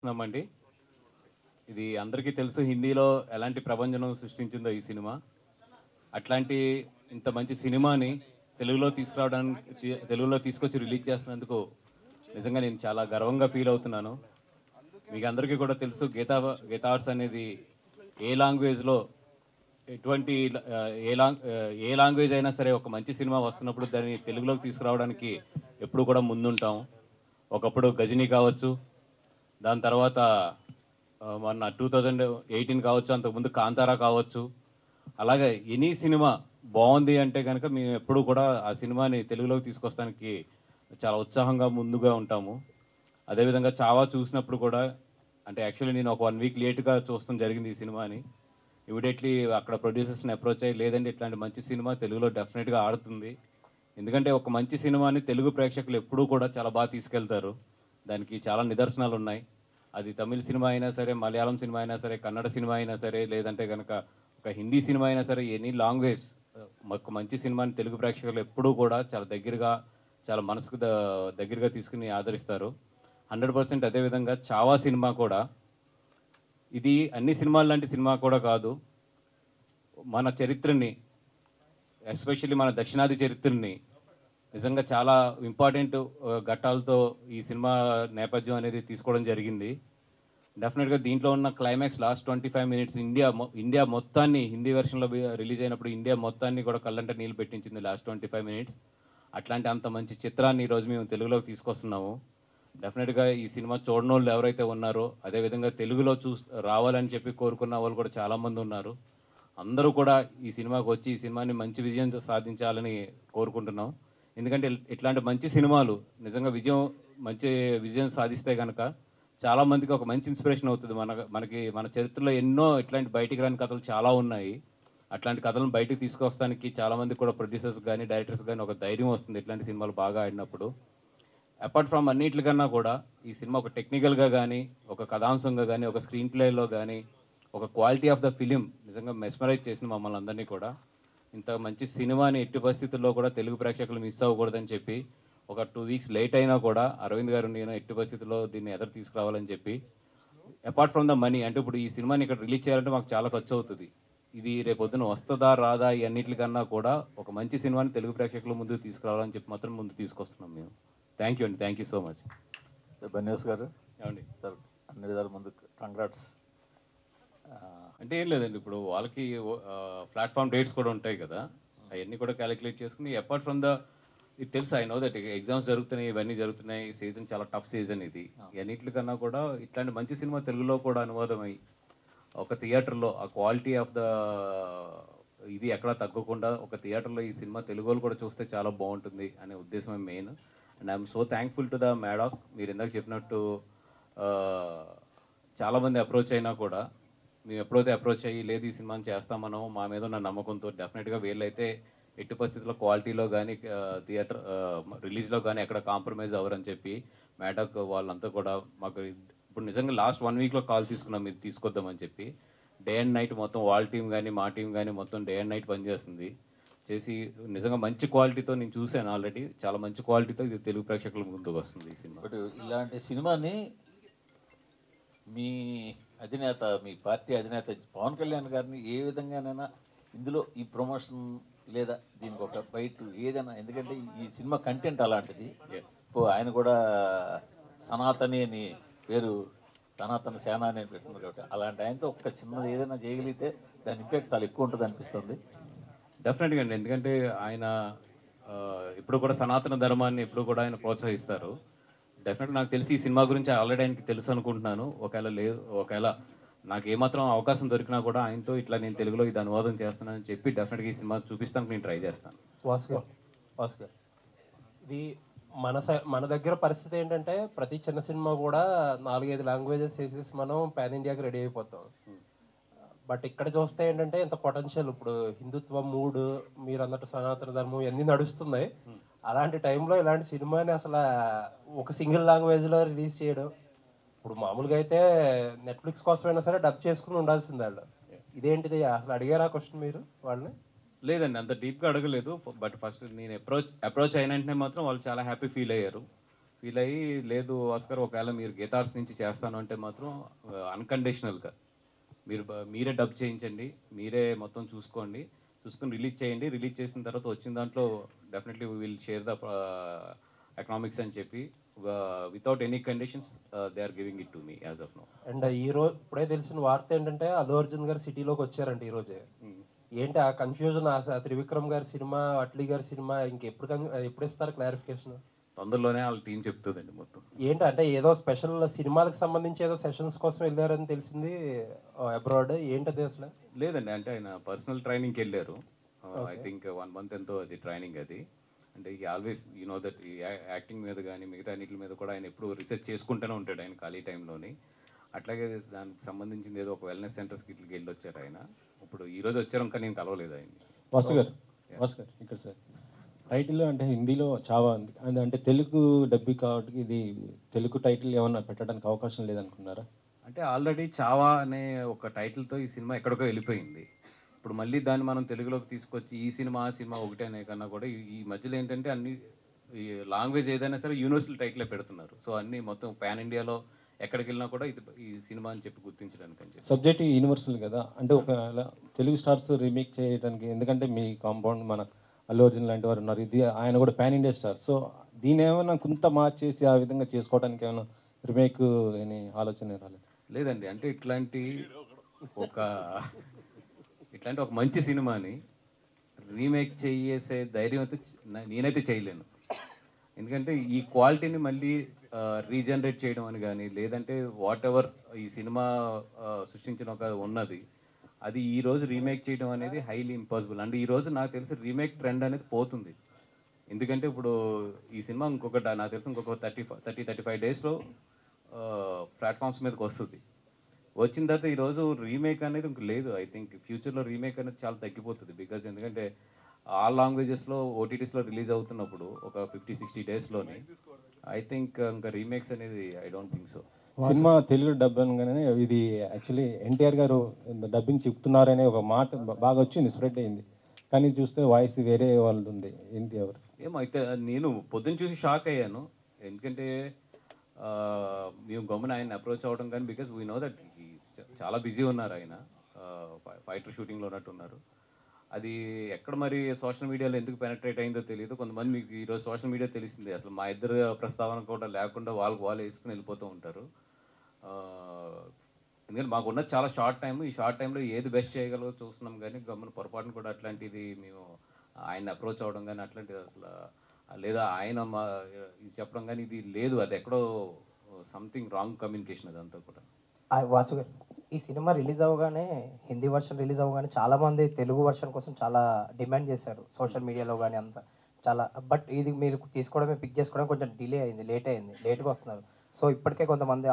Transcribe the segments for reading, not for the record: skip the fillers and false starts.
చేస్తున్నామండి. ఇది అందరికీ తెలుసు, హిందీలో ఎలాంటి ప్రభంజనం సృష్టించిందో ఈ సినిమా. అట్లాంటి ఇంత మంచి సినిమాని తెలుగులో తీసుకొచ్చి రిలీజ్ చేస్తున్నందుకు నిజంగా నేను చాలా గర్వంగా ఫీల్ అవుతున్నాను. మీకు అందరికీ కూడా తెలుసు, గీతా ఆర్ట్స్ అనేది ఏ లాంగ్వేజ్లో ఎటువంటి ఏ లాంగ్వేజ్ అయినా సరే ఒక మంచి సినిమా వస్తున్నప్పుడు దాన్ని తెలుగులోకి తీసుకురావడానికి ఎప్పుడు కూడా ముందుంటాం. ఒకప్పుడు గజనీ కావచ్చు, దాని తర్వాత మొన్న 2018 కావచ్చు, అంతకుముందు కాంతారా కావచ్చు. అలాగే ఎనీ సినిమా బాగుంది అంటే కనుక మేము ఎప్పుడు కూడా ఆ సినిమాని తెలుగులోకి తీసుకొస్తానికి చాలా ఉత్సాహంగా ముందుగా ఉంటాము. అదేవిధంగా చావా చూసినప్పుడు కూడా, అంటే యాక్చువల్లీ నేను ఒక 1 వీక్ లేట్గా చూస్తాం జరిగింది ఈ సినిమాని. ఇమీడియట్లీ అక్కడ ప్రొడ్యూసర్స్ని అప్రోచ్ అయ్యి, లేదండి ఇట్లాంటి మంచి సినిమా తెలుగులో డెఫినెట్గా ఆడుతుంది. ఎందుకంటే ఒక మంచి సినిమాని తెలుగు ప్రేక్షకులు ఎప్పుడూ కూడా చాలా బాగా తీసుకెళ్తారు. దానికి చాలా నిదర్శనాలు ఉన్నాయి. అది తమిళ సినిమా అయినా సరే, మలయాళం సినిమా అయినా సరే, కన్నడ సినిమా అయినా సరే, లేదంటే కనుక ఒక హిందీ సినిమా అయినా సరే, ఎనీ లాంగ్వేజ్ ఒక మంచి సినిమాని తెలుగు ప్రేక్షకులు ఎప్పుడూ కూడా చాలా దగ్గరగా, చాలా మనసుకు దగ్గరగా తీసుకుని ఆదరిస్తారు. 100%. అదేవిధంగా చావా సినిమా కూడా, ఇది అన్ని సినిమాలు లాంటి సినిమా కూడా కాదు. మన చరిత్రని, ఎస్పెషల్లీ మన దక్షిణాది చరిత్రని నిజంగా చాలా ఇంపార్టెంట్ ఘట్టాలతో ఈ సినిమా నేపథ్యం అనేది తీసుకోవడం జరిగింది. డెఫినెట్గా దీంట్లో ఉన్న క్లైమాక్స్ లాస్ట్ 25 మినిట్స్ ఇండియా మొత్తాన్ని, హిందీ వెర్షన్లో రిలీజ్ అయినప్పుడు ఇండియా మొత్తాన్ని కూడా కళ్ళంట నీళ్ళు పెట్టించింది లాస్ట్ 25 మినిట్స్. అట్లాంటి అంత మంచి చిత్రాన్ని ఈరోజు మేము తెలుగులోకి తీసుకొస్తున్నాము. డెఫినెట్గా ఈ సినిమా చూడని వాళ్ళు ఎవరైతే ఉన్నారో, అదేవిధంగా తెలుగులో రావాలని చెప్పి కోరుకున్న వాళ్ళు కూడా చాలామంది ఉన్నారు. అందరూ కూడా ఈ సినిమాకి వచ్చి ఈ సినిమాని మంచి విజయం సాధించాలని కోరుకుంటున్నాం. ఎందుకంటే ఇట్లాంటి మంచి సినిమాలు నిజంగా మంచి విజయం సాధిస్తే కనుక చాలామందికి ఒక మంచి ఇన్స్పిరేషన్ అవుతుంది. మన చరిత్రలో ఎన్నో ఇట్లాంటి బయటికి రాని కథలు చాలా ఉన్నాయి. అట్లాంటి కథలను బయటికి తీసుకొస్తానికి చాలామంది కూడా ప్రొడ్యూసర్స్ కానీ, డైరెక్టర్స్ కానీ ఒక ధైర్యం వస్తుంది ఇట్లాంటి సినిమాలు బాగా ఆడినప్పుడు. అపార్ట్ ఫ్రమ్ అన్నిటికన్నా కూడా ఈ సినిమా ఒక టెక్నికల్గా కానీ, ఒక కథాంశంగా కానీ, ఒక స్క్రీన్ ప్లేలో కానీ, ఒక క్వాలిటీ ఆఫ్ ద ఫిలిం నిజంగా మెస్మరైజ్ చేసింది మమ్మల్ని అందరినీ కూడా. ఇంత మంచి సినిమాని ఎట్టి పరిస్థితుల్లో కూడా తెలుగు ప్రేక్షకులు మిస్ అవ్వకూడదని చెప్పి, ఒక 2 వీక్స్ లేట్ అయినా కూడా అరవింద్ గారు నేను ఎట్టి పరిస్థితుల్లో దీన్ని ఎదురు తీసుకురావాలని చెప్పి, అపార్ట్ ఫ్రమ్ ద మనీ, అంటే ఇప్పుడు ఈ సినిమాని ఇక్కడ రిలీజ్ చేయాలంటే మాకు చాలా ఖర్చు అవుతుంది. ఇది రేపొద్దున వస్తుందా రాదా ఈ అన్నిటికన్నా కూడా ఒక మంచి సినిమాని తెలుగు ప్రేక్షకుల ముందుకు తీసుకురావాలని చెప్పి మాత్రం ముందు తీసుకొస్తున్నాం మేము. థ్యాంక్ యూ అండి, thank you so much. Sir బన్యాస్ గారు ఏమండి సార్, అన్ని విధాల ముందు కంగ్రాట్స్. అంటే ఏం లేదండి, ఇప్పుడు వాళ్ళకి ప్లాట్ఫామ్ డేట్స్ కూడా ఉంటాయి కదా, అవన్నీ కూడా క్యాలిక్యులేట్ చేసుకుని అపార్ట్ ఫ్రమ్ ద, ఇది తెలుసు, ఐ నో దట్ ఎగ్జామ్స్ జరుగుతున్నాయి, ఇవన్నీ జరుగుతున్నాయి, సీజన్ చాలా టఫ్ సీజన్ ఇది. అన్నిటికన్నా కూడా ఇట్లాంటి మంచి సినిమా తెలుగులో కూడా అనువాదమై ఒక థియేటర్లో ఆ క్వాలిటీ ఆఫ్ ద ఇది ఎక్కడా తగ్గకుండా ఒక థియేటర్లో ఈ సినిమా తెలుగు వాళ్ళు కూడా చూస్తే చాలా బాగుంటుంది అనే ఉద్దేశమే main. And I'm so thankful to the Maddock. మీరు ఇందాక చెప్పినట్టు చాలామంది అప్రోచ్ అయినా కూడా మేము ఎప్పుడైతే అప్రోచ్ అయ్యి లేదు ఈ సినిమాని చేస్తామనో మా మీద ఉన్న నమ్మకంతో డెఫినెట్గా వీళ్ళైతే ఎట్టి పరిస్థితుల్లో క్వాలిటీలో కానీ, థియేటర్ రిలీజ్లో కానీ ఎక్కడ కాంప్రమైజ్ అవ్వరని చెప్పి మ్యాడాక్ వాళ్ళంతా కూడా మాకు ఇప్పుడు నిజంగా లాస్ట్ 1 వీక్లో కాల్ తీసుకున్నాం మీరు తీసుకొద్దామని చెప్పి. డే అండ్ నైట్ మొత్తం వాళ్ళ టీం కానీ మా టీం కానీ మొత్తం డే అండ్ నైట్ పనిచేస్తుంది చేసి నిజంగా మంచి క్వాలిటీతో నేను చూశాను ఆల్రెడీ, చాలా మంచి క్వాలిటీతో ఇది తెలుగు ప్రేక్షకుల ముందుకు వస్తుంది ఈ సినిమా. బట్ ఇలాంటి సినిమాని మీ అధినేత, మీ పార్టీ అధినేత పవన్ కళ్యాణ్ గారిని ఏ విధంగానైనా ఇందులో ఈ ప్రమోషన్ లేదా దీనికి ఒక బయట ఏదైనా, ఎందుకంటే ఈ సినిమా కంటెంట్ అలాంటిది. ఆయన కూడా సనాతని అని పేరు, సనాతన సేన అని పెట్టుకున్నారు కాబట్టి అలాంటి ఆయనతో ఒక చిన్నది ఏదైనా చేయగలిగితే దాని ఇంపాక్ట్ చాలా ఎక్కువ ఉంటుంది అనిపిస్తుంది. డెఫినెట్గా అండి, ఎందుకంటే ఆయన ఇప్పుడు కూడా సనాతన ధర్మాన్ని ఇప్పుడు కూడా ఆయన ప్రోత్సహిస్తారు. డెఫినెట్గా నాకు తెలిసి ఈ సినిమా గురించి ఆల్రెడీ ఆయనకి తెలుసు అనుకుంటున్నాను. ఒకవేళ నాకు ఏమాత్రం అవకాశం దొరికినా కూడా ఆయనతో ఇట్లా నేను తెలుగులో ఇది అనువాదం చేస్తున్నానని చెప్పి డెఫినెట్గా ఈ సినిమా చూపిస్తానికి నేను ట్రై చేస్తాను. భాస్కర్, ఇది మన దగ్గర పరిస్థితి ఏంటంటే ప్రతి చిన్న సినిమా కూడా 4-5 లాంగ్వేజెస్ వేసేసి మనం పాన్ ఇండియాకి రెడీ అయిపోతాం. బట్ ఇక్కడ చూస్తే ఏంటంటే ఇంత పొటెన్షియల్, ఇప్పుడు హిందుత్వం మూడు, మీరు అన్నట్టు సనాతన ధర్మం ఇవన్నీ నడుస్తున్నాయి. అలాంటి టైంలో ఇలాంటి సినిమాని అసలు ఒక సింగిల్ లాంగ్వేజ్లో రిలీజ్ చేయడం, ఇప్పుడు మామూలుగా అయితే నెట్ఫ్లిక్స్ కోసమైనా సరే డబ్ చేసుకుని ఉండాల్సింది వాళ్ళు. ఇదేంటిది అసలు అడిగారా క్వశ్చన్ మీరు వాళ్ళని? లేదండి, అంత డీప్గా అడగలేదు. బట్ ఫస్ట్ నేను అప్రోచ్ అయిన వెంటనే మాత్రం వాళ్ళు చాలా హ్యాపీ ఫీల్ అయ్యారు. ఫీల్ అయ్యి లేదు ఆస్కర్ ఒకవేళ మీరు గీతార్స్ నుంచి చేస్తాను అంటే మాత్రం అన్కండిషనల్గా మీరే డబ్ చేయించండి, మీరే మొత్తం చూసుకొని రిలీజ్ చేయండి, రిలీజ్ చేసిన తర్వాత వచ్చిన దాంట్లో definitely will share the economics అని చెప్పి without any conditions they are giving it to me as of now. And ఈ రోజు ఇప్పుడే తెలిసిన వార్త ఏంటంటే అల్లు అర్జున్ గారు సిటీలోకి వచ్చారంట ఈ రోజే. ఏంటి ఆ కన్ఫ్యూజన్? ఆ త్రివిక్రమ్ గారి సినిమా, అట్లీ గారి సినిమా ఎప్పుడు ఇస్తారు క్లారిఫికేషన్? తొందరలోనే వాళ్ళ టీం చెప్తుందండి మొత్తం. ఏంటి అంటే ఏదో స్పెషల్ సినిమాలకు సంబంధించి ఏదో సెషన్స్ కోసం వెళ్ళారని తెలిసింది అబ్రాడ్. ఏంటది అసలు? లేదండి, అంటే ఆయన పర్సనల్ ట్రైనింగ్కి వెళ్ళారు. ఐ థింక్ 1 month ఎంతో అది ట్రైనింగ్. అది అంటే ఈ ఆల్వేస్ నో దట్ ఈ యాక్టింగ్ మీద కానీ మిగతా అన్నిటి మీద కూడా ఆయన ఎప్పుడు రీసెర్చ్ చేసుకుంటూనే ఉంటాడు ఆయన ఖాళీ టైంలోని. అట్లాగే దానికి సంబంధించింది ఏదో ఒక వెల్నెస్ సెంటర్స్కి ఇట్లకి వెళ్ళి వచ్చారు ఆయన. ఇప్పుడు ఈ రోజు వచ్చారు, ఇంకా నేను కలవలేదు ఆయన. వాసు గారు ఇక్కడ సార్ టైటిల్ అంటే హిందీలో చావా ఉంది, అంటే తెలుగు డబ్బి కాబట్టి ఇది తెలుగు టైటిల్ ఏమన్నా పెట్టడానికి అవకాశం లేదనుకున్నారా? అంటే ఆల్రెడీ చావా అనే ఒక టైటిల్తో ఈ సినిమా ఎక్కడికో వెళ్ళిపోయింది. ఇప్పుడు మళ్ళీ దాన్ని మనం తెలుగులోకి తీసుకొచ్చి ఈ సినిమా ఆ సినిమా ఒకటే అనే కన్నా కూడా ఈ మధ్యలో ఏంటంటే అన్ని ఈ లాంగ్వేజ్ ఏదైనా సరే యూనివర్సల్ టైటిలే పెడుతున్నారు. సో అన్ని మొత్తం పాన్ ఇండియాలో ఎక్కడికి వెళ్ళినా కూడా ఇది ఈ సినిమా అని చెప్పి గుర్తించడానికి అని చెప్పి. సబ్జెక్ట్ యూనివర్సల్ కదా, అంటే ఒకవేళ తెలుగు స్టార్స్ రీమేక్ చేయడానికి, ఎందుకంటే మీ కాంపౌండ్ మన అల్లు అర్జున్ లాంటి వారు ఉన్నారు, ఇది ఆయన కూడా పాన్ ఇండియా స్టార్. సో దీని ఏమైనా కొంత మార్చేసి ఆ విధంగా చేసుకోవడానికి ఏమైనా రీమేక్ అని ఆలోచన రాలేదు? లేదండి, అంటే ఇట్లాంటి ఒక మంచి సినిమాని రీమేక్ చేసే ధైర్యం అయితే నేనైతే చేయలేను. ఎందుకంటే ఈ క్వాలిటీని మళ్ళీ రీజనరేట్ చేయడం అని కానీ, లేదంటే వాట్ ఎవర్ ఈ సినిమా సృష్టించిన ఒక ఉన్నది అది ఈరోజు రీమేక్ చేయడం అనేది హైలీ ఇంపాసిబుల్. అండ్ ఈరోజు నాకు తెలిసి రీమేక్ ట్రెండ్ అనేది పోతుంది. ఎందుకంటే ఇప్పుడు ఈ సినిమా నాకు తెలిసి ఇంకొక 35 డేస్లో ప్లాట్ఫామ్స్ మీదకి వస్తుంది. వచ్చిన తర్వాత ఈరోజు రీమేక్ అనేది ఇంక లేదు. ఐ థింక్ ఫ్యూచర్లో రీమేక్ అనేది చాలా తగ్గిపోతుంది. బికాజ్ ఎందుకంటే ఆల్ లాంగ్వేజెస్లో ఓటీటీస్లో రిలీజ్ అవుతున్నప్పుడు ఒక 50-60 డేస్లోని ఐ థింక్ ఇంకా రీమేక్స్ అనేది I don't think so. Cinema Telugu dub అనగానే ఇది యాక్చువల్లీ ఎన్టీఆర్ గారు డబ్బింగ్ చెప్తున్నారనే ఒక మాట బాగా వచ్చింది, స్ప్రెడ్ అయింది. కానీ చూస్తే వాయిస్ వేరే వాళ్ళు ఉంది, ఏంటి ఎవరు ఏమో. అయితే నేను పొద్దున్న చూసి షాక్ అయ్యాను. ఎందుకంటే మేము గమ్మున ఆయన అప్రోచ్ అవ్వడం కానీ, బికాజ్ వీ నో దట్ చాలా బిజీ ఉన్నారు ఆయన, ఫైటర్ షూటింగ్లో ఉన్నట్టు ఉన్నారు. అది ఎక్కడ మరి సోషల్ మీడియాలో ఎందుకు పెనట్రేట్ అయిందో తెలియదు. కొంతమంది మీకు ఈరోజు సోషల్ మీడియా తెలిసింది, అసలు మా ఇద్దరు ప్రస్తావన కూడా లేకుండా వాళ్ళు వేసుకుని వెళ్ళిపోతూ ఉంటారు. ఎందుకంటే మాకున్న చాలా షార్ట్ టైం, ఈ షార్ట్ టైంలో ఏది బెస్ట్ చేయగలదో చూస్తున్నాం. కానీ గమ్మున పొరపాటును కూడా అట్లాంటిది మేము ఆయన అప్రోచ్ అవ్వడం కానీ అట్లాంటిది అసలు, లేదా ఆయన ఇది చెప్పడం కానీ ఇది లేదు. అది ఎక్కడో సంథింగ్ రాంగ్ కమ్యూనికేషన్ అదంతా కూడా. వాసు గారు, ఈ సినిమా రిలీజ్ అవ్వగానే, హిందీ వర్షన్ రిలీజ్ అవ్వగానే చాలామంది తెలుగు వర్షన్ కోసం చాలా డిమాండ్ చేశారు సోషల్ మీడియాలో కానీ అంతా చాలా. బట్ ఇది మీరు తీసుకోవడమే, పిక్ చేసుకోవడం కొంచెం డిలే అయింది, లేట్గా వస్తున్నారు. సో ఇప్పటికే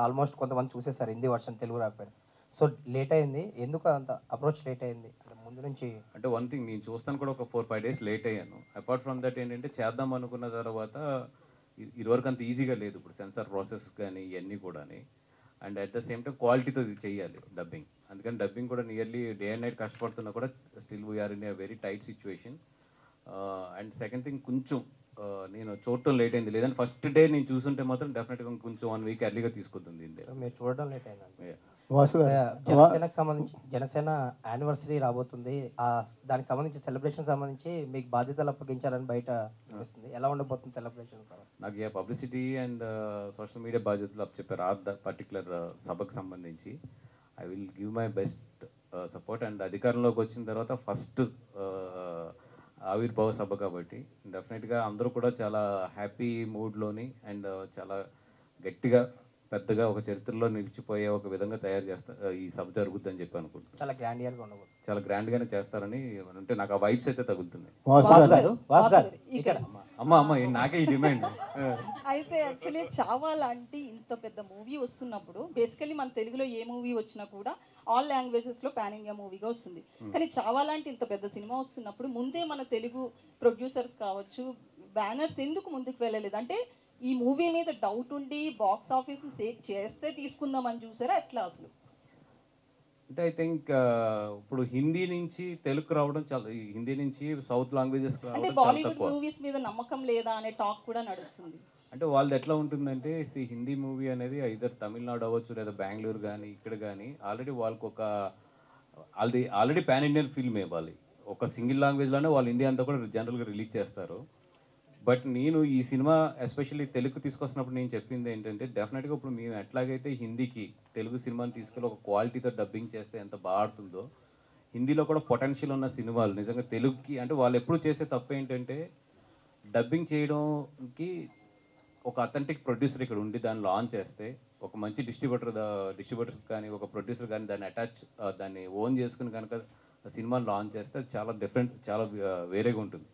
ఆల్మోస్ట్ కొంతమంది చూసేసారు హిందీ వర్షన్ తెలుగు రాకపోయినా. సో లేట్ అయింది, ఎందుకు అంత అప్రోచ్ లేట్ అయింది అంటే ముందు నుంచి? అంటే వన్ థింగ్, నేను చూస్తాను కూడా ఒక 4-5 డేస్ లేట్ అయ్యాను. అపార్ట్ ఫ్రమ్ దట్ ఏంటంటే చేద్దాం అనుకున్న తర్వాత ఇదివరకు అంత ఈజీగా లేదు. ఇప్పుడు సెన్సార్ ప్రాసెస్ కానీ ఇవన్నీ కూడా, and at the same time క్వాలిటీతో ఇది చేయాలి డబ్బింగ్. అందుకని డబ్బింగ్ కూడా నియర్లీ డే అండ్ నైట్ కష్టపడుతున్నా కూడా still we're in a very tight situation. And second thing, కొంచెం నేను చూడటం లేట్ అయింది. లేదంటే ఫస్ట్ డే నేను చూసుంటే మాత్రం డెఫినెట్గా కొంచెం 1 week ఎర్లీగా తీసుకొద్తుంది. మీరు చూడడం లేట్ అయిందండి. వాసు గారు, జనసేనకు సంబంధించి జనసేన యానివర్సరీ రాబోతుంది, దానికి సంబంధించి సెలబ్రేషన్ సంబంధించి మీకు బాధ్యతలు అప్పగించాలని బయట అనిపిస్తుంది. ఎలా ఉండబోతుంది సెలబ్రేషన్? నాకు ఏ పబ్లిసిటీ అండ్ సోషల్ మీడియా బాధ్యతలు అప్పచెప్పారు ఆ పర్టికులర్ సభకు సంబంధించి. I will give my best support. And అధికారంలోకి వచ్చిన తర్వాత ఫస్ట్ ఆవిర్భావ సభ కాబట్టి డెఫినెట్గా అందరూ కూడా చాలా హ్యాపీ మూడ్లోని అండ్ చాలా గట్టిగా పెద్దగా ఒక చరిత్రలో నిలిచిపోయే ఒక విధంగా తయారు చేస్తారు. ఈ సభ జరుగుద్దని చెప్పి అనుకుంటున్నాను. చాలా గ్రాండియర్గా ఉండబోతుంది. చాలా గ్రాండ్గానే చేస్తారని అంటే నాకు ఆ వైబ్స్ అయితే తగులుతున్నాయి. అమ్మ నాకే ఈ డిమాండ్. అయితే యాక్చువల్లీ చావా లాంటి ఇంత పెద్ద మూవీ వస్తున్నప్పుడు బేసికలీ మన తెలుగులో ఏ మూవీ వచ్చినా కూడా ఆల్ లాంగ్వేజెస్లో పాన్ ఇండియా మూవీగా వస్తుంది. కానీ చావా లాంటి ఇంత పెద్ద సినిమా వస్తున్నప్పుడు ముందే మన తెలుగు ప్రొడ్యూసర్స్ కావచ్చు, బ్యానర్స్ ఎందుకు ముందుకు వెళ్ళలేదు? అంటే ఈ మూవీ మీద డౌట్ ఉండి బాక్స్ ఆఫీస్ చేస్తే తీసుకుందామని చూసారా ఎట్లా అసలు? అంటే ఐ థింక్ ఇప్పుడు హిందీ నుంచి తెలుగు రావడం చాలా, హిందీ నుంచి సౌత్ లాంగ్వేజెస్ అంటే బాలీవుడ్ మూవీస్ మీద నమ్మకం లేదా అనే టాక్ కూడా నడుస్తుంది. అంటే వాళ్ళది ఎట్లా ఉంటుందంటే హిందీ మూవీ అనేది ఐదర్ తమిళనాడు అవ్వచ్చు లేదా బెంగళూరు కానీ ఇక్కడ కానీ ఆల్రెడీ వాళ్ళకి ఒక ఆల్రెడీ పాన్ ఇండియన్ ఫిల్మ్ ఇవ్వాలి, ఒక సింగిల్ లాంగ్వేజ్లోనే వాళ్ళు ఇండియా అంతా కూడా జనరల్గా రిలీజ్ చేస్తారు. బట్ నేను ఈ సినిమా ఎస్పెషల్లీ తెలుగు తీసుకొస్తున్నప్పుడు నేను చెప్పింది ఏంటంటే డెఫినెట్గా ఇప్పుడు మేము ఎట్లాగైతే హిందీకి తెలుగు సినిమాని తీసుకెళ్ళి ఒక క్వాలిటీతో డబ్బింగ్ చేస్తే ఎంత బాగా ఆడుతుందో, హిందీలో కూడా పొటెన్షియల్ ఉన్న సినిమాలు నిజంగా తెలుగుకి అంటే వాళ్ళు ఎప్పుడు చేసే తప్పు ఏంటంటే డబ్బింగ్ చేయడంకి ఒక అథెంటిక్ ప్రొడ్యూసర్ ఇక్కడ ఉండి దాన్ని లాంచ్ చేస్తే ఒక మంచి డిస్ట్రిబ్యూటర్స్ కానీ ఒక ప్రొడ్యూసర్ కానీ దాన్ని ఓన్ చేసుకుని కనుక సినిమాని లాంచ్ చేస్తే అది చాలా డిఫరెంట్, చాలా వేరేగా ఉంటుంది.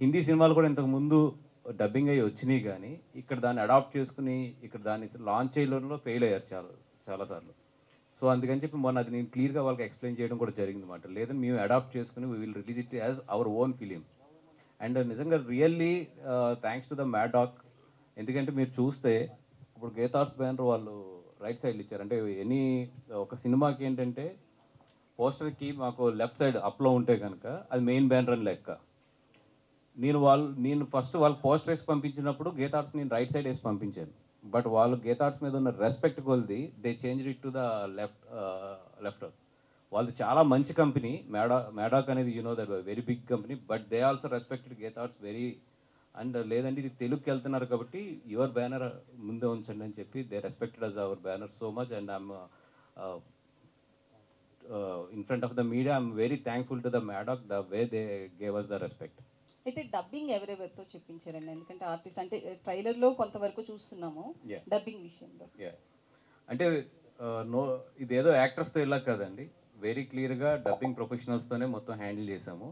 హిందీ సినిమాలు కూడా ఇంతకుముందు డబ్బింగ్ అయ్యి వచ్చినాయి కానీ ఇక్కడ దాన్ని అడాప్ట్ చేసుకుని ఇక్కడ దాన్ని లాంచ్ చేయడంలో ఫెయిల్ అయ్యారు చాలాసార్లు. సో అందుకని చెప్పి మొన్న అది నేను క్లియర్గా వాళ్ళకి ఎక్స్ప్లెయిన్ చేయడం కూడా జరిగింది అనమాట. లేదని మేము అడాప్ట్ చేసుకుని we will release it as our own film. And నిజంగా really thanks to the Maddock. ఎందుకంటే మీరు చూస్తే ఇప్పుడు గీతార్ట్స్ బ్యానర్ వాళ్ళు రైట్ సైడ్లు ఇచ్చారు. అంటే ఒక సినిమాకి ఏంటంటే పోస్టర్కి మాకు లెఫ్ట్ సైడ్ అప్లో ఉంటే కనుక అది మెయిన్ బ్యానర్ అని లెక్క. నేను ఫస్ట్ వాళ్ళు పోస్టర్ వేసి పంపించినప్పుడు గీతార్ట్స్ నేను రైట్ సైడ్ వేసి పంపించాను. బట్ వాళ్ళు గీతార్ట్స్ మీద ఉన్న రెస్పెక్ట్ కొలిది they change it to the left. వాళ్ళది చాలా మంచి కంపెనీ మ్యాడాక్ అనేది, you know that very big company, but they also respected Geetha Arts very. And లేదంటే ఇది తెలుగుకి వెళ్తున్నారు కాబట్టి యువర్ బ్యానర్ ముందే ఉంచండి అని చెప్పి they respected us our banner so much. And I'm in front of the media I'm very thankful to the Maddock the way they gave us the respect. అయితే డబ్బింగ్ ఎవరెవరితో చెప్పించారండి? ఎందుకంటే ఆర్టిస్ట్ అంటే ట్రైలర్లో కొంతవరకు చూస్తున్నాము డబ్బింగ్ విషయంలో. అంటే ఇదేదో యాక్టర్స్తో ఇలా కదండి, వెరీ క్లియర్గా డబ్బింగ్ ప్రొఫెషనల్స్తోనే మొత్తం హ్యాండిల్ చేసాము.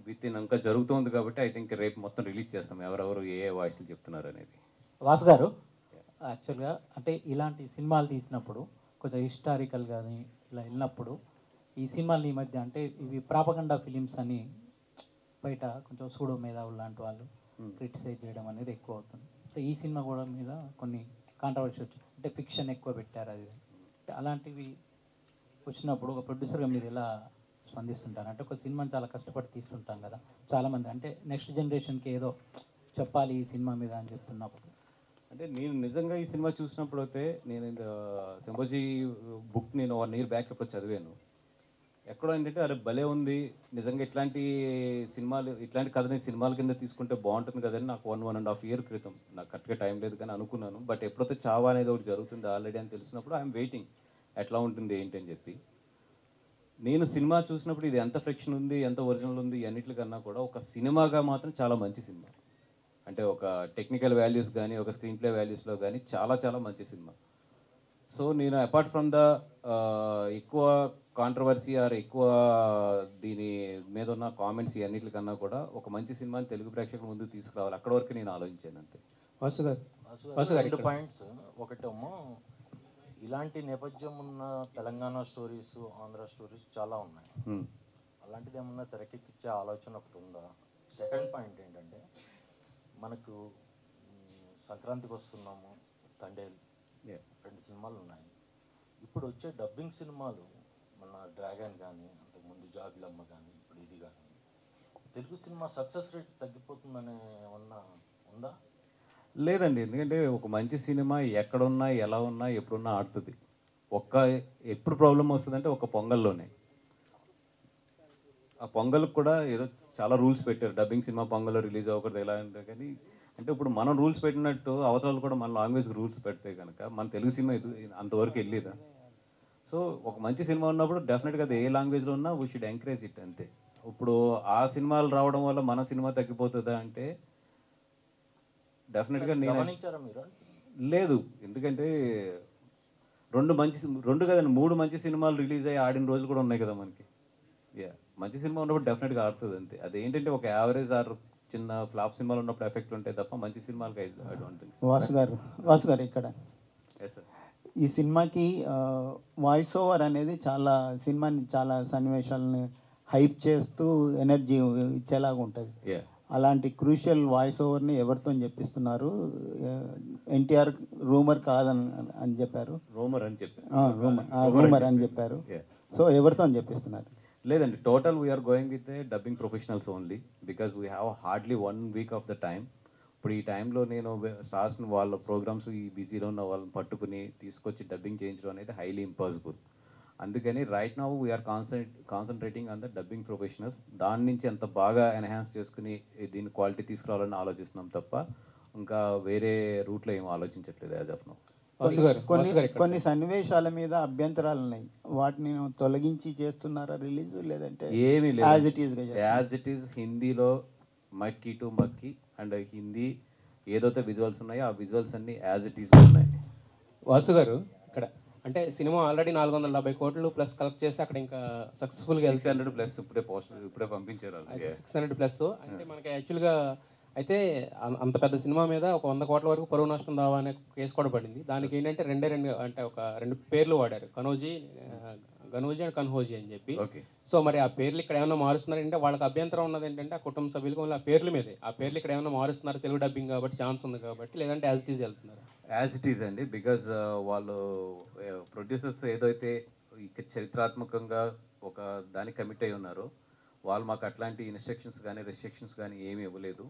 విత్ ఇన్ ఇంకా జరుగుతుంది కాబట్టి ఐ థింక్ రేపు మొత్తం రిలీజ్ చేస్తాం ఎవరెవరు ఏ వాయిస్లు చెప్తున్నారు అనేది. వాసు గారు, యాక్చువల్గా అంటే ఇలాంటి సినిమాలు తీసినప్పుడు కొంచెం హిస్టారికల్ కానీ ఇలా వెళ్ళినప్పుడు ఈ సినిమాలు ఈ మధ్య అంటే ఇవి ప్రాపగండా ఫిలిమ్స్ అని బయట కొంచెం సూడో మేధావులు లాంటి వాళ్ళు క్రిటిసైజ్ చేయడం అనేది ఎక్కువ అవుతుంది. సో ఈ సినిమా కూడా మీద కొన్ని కాంట్రవర్సీ వచ్చింది, అంటే ఫిక్షన్ ఎక్కువ పెట్టారు అది. అలాంటివి వచ్చినప్పుడు ఒక ప్రొడ్యూసర్గా మీరు ఎలా స్పందిస్తుంటారు? అంటే ఒక సినిమాని చాలా కష్టపడి తీస్తుంటాం కదా చాలామంది, అంటే నెక్స్ట్ జనరేషన్కి ఏదో చెప్పాలి ఈ సినిమా మీద అని చెప్తున్నప్పుడు. అంటే నేను నిజంగా ఈ సినిమా చూసినప్పుడు అయితే నేను సింబోజీ బుక్ నేను 1 year బ్యాక్ ఎప్పుడు చదివాను. ఎక్కడో ఏంటంటే అరే భలే ఉంది నిజంగా, ఇట్లాంటి కథని సినిమాల కింద తీసుకుంటే బాగుంటుంది కదని నాకు 1.5 year క్రితం, నాకు కరెక్ట్గా టైం లేదు కానీ అనుకున్నాను. బట్ ఎప్పుడైతే చావా అనేది ఒకటి జరుగుతుంది ఆల్రెడీ అని తెలిసినప్పుడు ఐఎమ్ వెయిటింగ్ ఎట్లా ఉంటుంది ఏంటి అని చెప్పి. నేను సినిమా చూసినప్పుడు ఇది ఎంత ఫ్రిక్షన్ ఉంది, ఎంత ఒరిజినల్ ఉంది, అన్నిటికన్నా కూడా ఒక సినిమాగా మాత్రం చాలా మంచి సినిమా. అంటే ఒక టెక్నికల్ వాల్యూస్ కానీ ఒక స్క్రీన్ ప్లే వాల్యూస్లో కానీ చాలా చాలా మంచి సినిమా. సో నేను అపార్ట్ ఫ్రమ్ ద ఎక్కువ కాంట్రవర్సీ ఆర్ ఎక్కువ దీని మీద ఉన్న కామెంట్స్ అన్నిటికన్నా కూడా ఒక మంచి సినిమాని తెలుగు ప్రేక్షకుల ముందుకు తీసుకురావాలి, అక్కడ వరకు నేను ఆలోచించాను అంతే. వాసు గారు 2 points. ఒకటేమో ఇలాంటి నేపథ్యం ఉన్న తెలంగాణ స్టోరీస్, ఆంధ్ర స్టోరీస్ చాలా ఉన్నాయి. అలాంటిది ఏమన్నా తెరకెక్కించే ఆలోచన ఒకటి ఉందా? సెకండ్ పాయింట్ ఏంటంటే మనకు సంక్రాంతికి వస్తున్నాము, తండేల్ 2 సినిమాలు ఉన్నాయి. ఇప్పుడు వచ్చే డబ్బింగ్ సినిమాలు మన డ్రాగన్ కానీ అంతకుముందు జాబిలమ్మ కానీ ఇప్పుడు ఇది కానీ తెలుగు సినిమా సక్సెస్ రేట్ తగ్గిపోతుందనే ఏమన్నా ఉందా? లేదండి, ఎందుకంటే ఒక మంచి సినిమా ఎక్కడున్నా ఎలా ఉన్నా ఎప్పుడున్నా ఆడుతుంది. ఎప్పుడు ప్రాబ్లం వస్తుందంటే ఒక పొంగల్లోనే. ఆ పొంగల్కి కూడా ఏదో చాలా రూల్స్ పెట్టారు, డబ్బింగ్ సినిమా పొంగల్లో రిలీజ్ అవ్వకూడదు ఎలా అంటే. కానీ అంటే ఇప్పుడు మనం రూల్స్ పెట్టినట్టు అవతల కూడా మన లాంగ్వేజ్కి రూల్స్ పెడితే కనుక మన తెలుగు సినిమా అంతవరకు వెళ్ళేదా? సో ఒక మంచి సినిమా ఉన్నప్పుడు డెఫినెట్గా అది ఏ లాంగ్వేజ్లో ఉన్నా వీ షుడ్ ఎంకరేజ్ ఇట్ అంతే. ఇప్పుడు ఆ సినిమాలు రావడం వల్ల మన సినిమా తగ్గిపోతుందా అంటే డెఫినెట్గా నేను లేదు. ఎందుకంటే 2 కదండి 3 మంచి సినిమాలు రిలీజ్ అయ్యి ఆడిన రోజులు కూడా ఉన్నాయి కదా మనకి. మంచి సినిమా ఉన్నప్పుడు డెఫినెట్గా ఆడుతుంది అంతే. అదేంటంటే ఒక యావరేజ్ ఆర్ చిన్న ఫ్లాప్ సినిమాలు ఉన్నప్పుడు ఎఫెక్ట్ ఉంటాయి తప్ప మంచి సినిమాలకి ఐ డోంట్ థింక్. వాసు గారు ఇక్కడ ఈ సినిమాకి వాయిస్ ఓవర్ అనేది చాలా సినిమాని చాలా సన్నివేశాలని హైప్ చేస్తూ ఎనర్జీ ఇచ్చేలాగా ఉంటుంది. అలాంటి క్రూషియల్ వాయిస్ ఓవర్ని ఎవరితో చెప్పిస్తున్నారు? ఎన్టీఆర్ రూమర్ కాదని అని చెప్పారు, రూమర్ అని చెప్పారు. సో ఎవరితో చెప్పిస్తున్నారు? లేదండి, total we're going with dubbing professionals only because we have hardly 1 week of the time. ఇప్పుడు ఈ టైంలో నేను స్టార్స్ని వాళ్ళ ప్రోగ్రామ్స్ ఈ బిజీలో ఉన్న వాళ్ళని పట్టుకుని తీసుకొచ్చి డబ్బింగ్ చేయించడం అనేది హైలీ ఇంపాసిబుల్. అందుకని right now we're concentrating on the dubbing professionals. దాని నుంచి ఎంత బాగా ఎన్హాన్స్ చేసుకుని దీని క్వాలిటీ తీసుకురావాలని ఆలోచిస్తున్నాం తప్ప ఇంకా వేరే రూట్లో ఏం ఆలోచించట్లేదు యాజ్ ఆఫ్ నౌ. కొన్ని సన్నివేశాల మీద అభ్యంతరాలు ఉన్నాయి, వాటిని తొలగించి చేస్తున్నారా రిలీజ్, లేదంటే ఏమీ లేదు యాజ్ ఇట్ ఈస్ హిందీలో మక్కీ టు మక్కీ అండ్ హిందీ ఏదైతే విజువల్స్ ఉన్నాయో ఆ విజువల్స్ అన్ని యాజ్ ఇట్ ఈస్ ఉన్నాయి. వాసు గారు ఇక్కడ అంటే సినిమా ఆల్రెడీ 470 కోట్లు ప్లస్ కలెక్ట్ చేసి అక్కడ ఇంకా సక్సెస్ఫుల్గా 600 ప్లస్ ఇప్పుడే పంపించారు. 600 ప్లస్ అంటే మనకి యాక్చువల్గా అయితే అంత పెద్ద సినిమా మీద ఒక 100 కోట్ల వరకు పరువు నష్టం దావా అనే కేసు కూడా పడింది. దానికి ఏంటంటే రెండు పేర్లు వాడారు, గనోజీ అండ్ కన్హోజీ అని చెప్పి. సో మరి ఆ పేర్లు ఇక్కడ ఏమైనా మారుస్తున్నారంటే వాళ్ళకి అభ్యంతరం ఉన్నది ఏంటంటే ఆ కుటుంబ సభ్యులకు ఆ పేర్ల మీదే, ఆ పేర్లు ఇక్కడ ఏమైనా మారుస్తున్నారు తెలుగు డబ్బింగ్ కాబట్టి ఛాన్స్ ఉంది కాబట్టి, లేదంటే యాజ్ ఇట్ ఈజ్ వెళ్తున్నారు. యాజ్ ఇట్ ఈజ్ అండి, బికాజ్ వాళ్ళు ప్రొడ్యూసర్స్ ఏదైతే చరిత్రాత్మకంగా ఒక దానికి కమిట్ అయి ఉన్నారో వాళ్ళు మాకు అట్లాంటి ఇన్స్ట్రక్షన్స్ కానీ రెస్ట్రిక్షన్స్ కానీ ఏమీ ఇవ్వలేదు.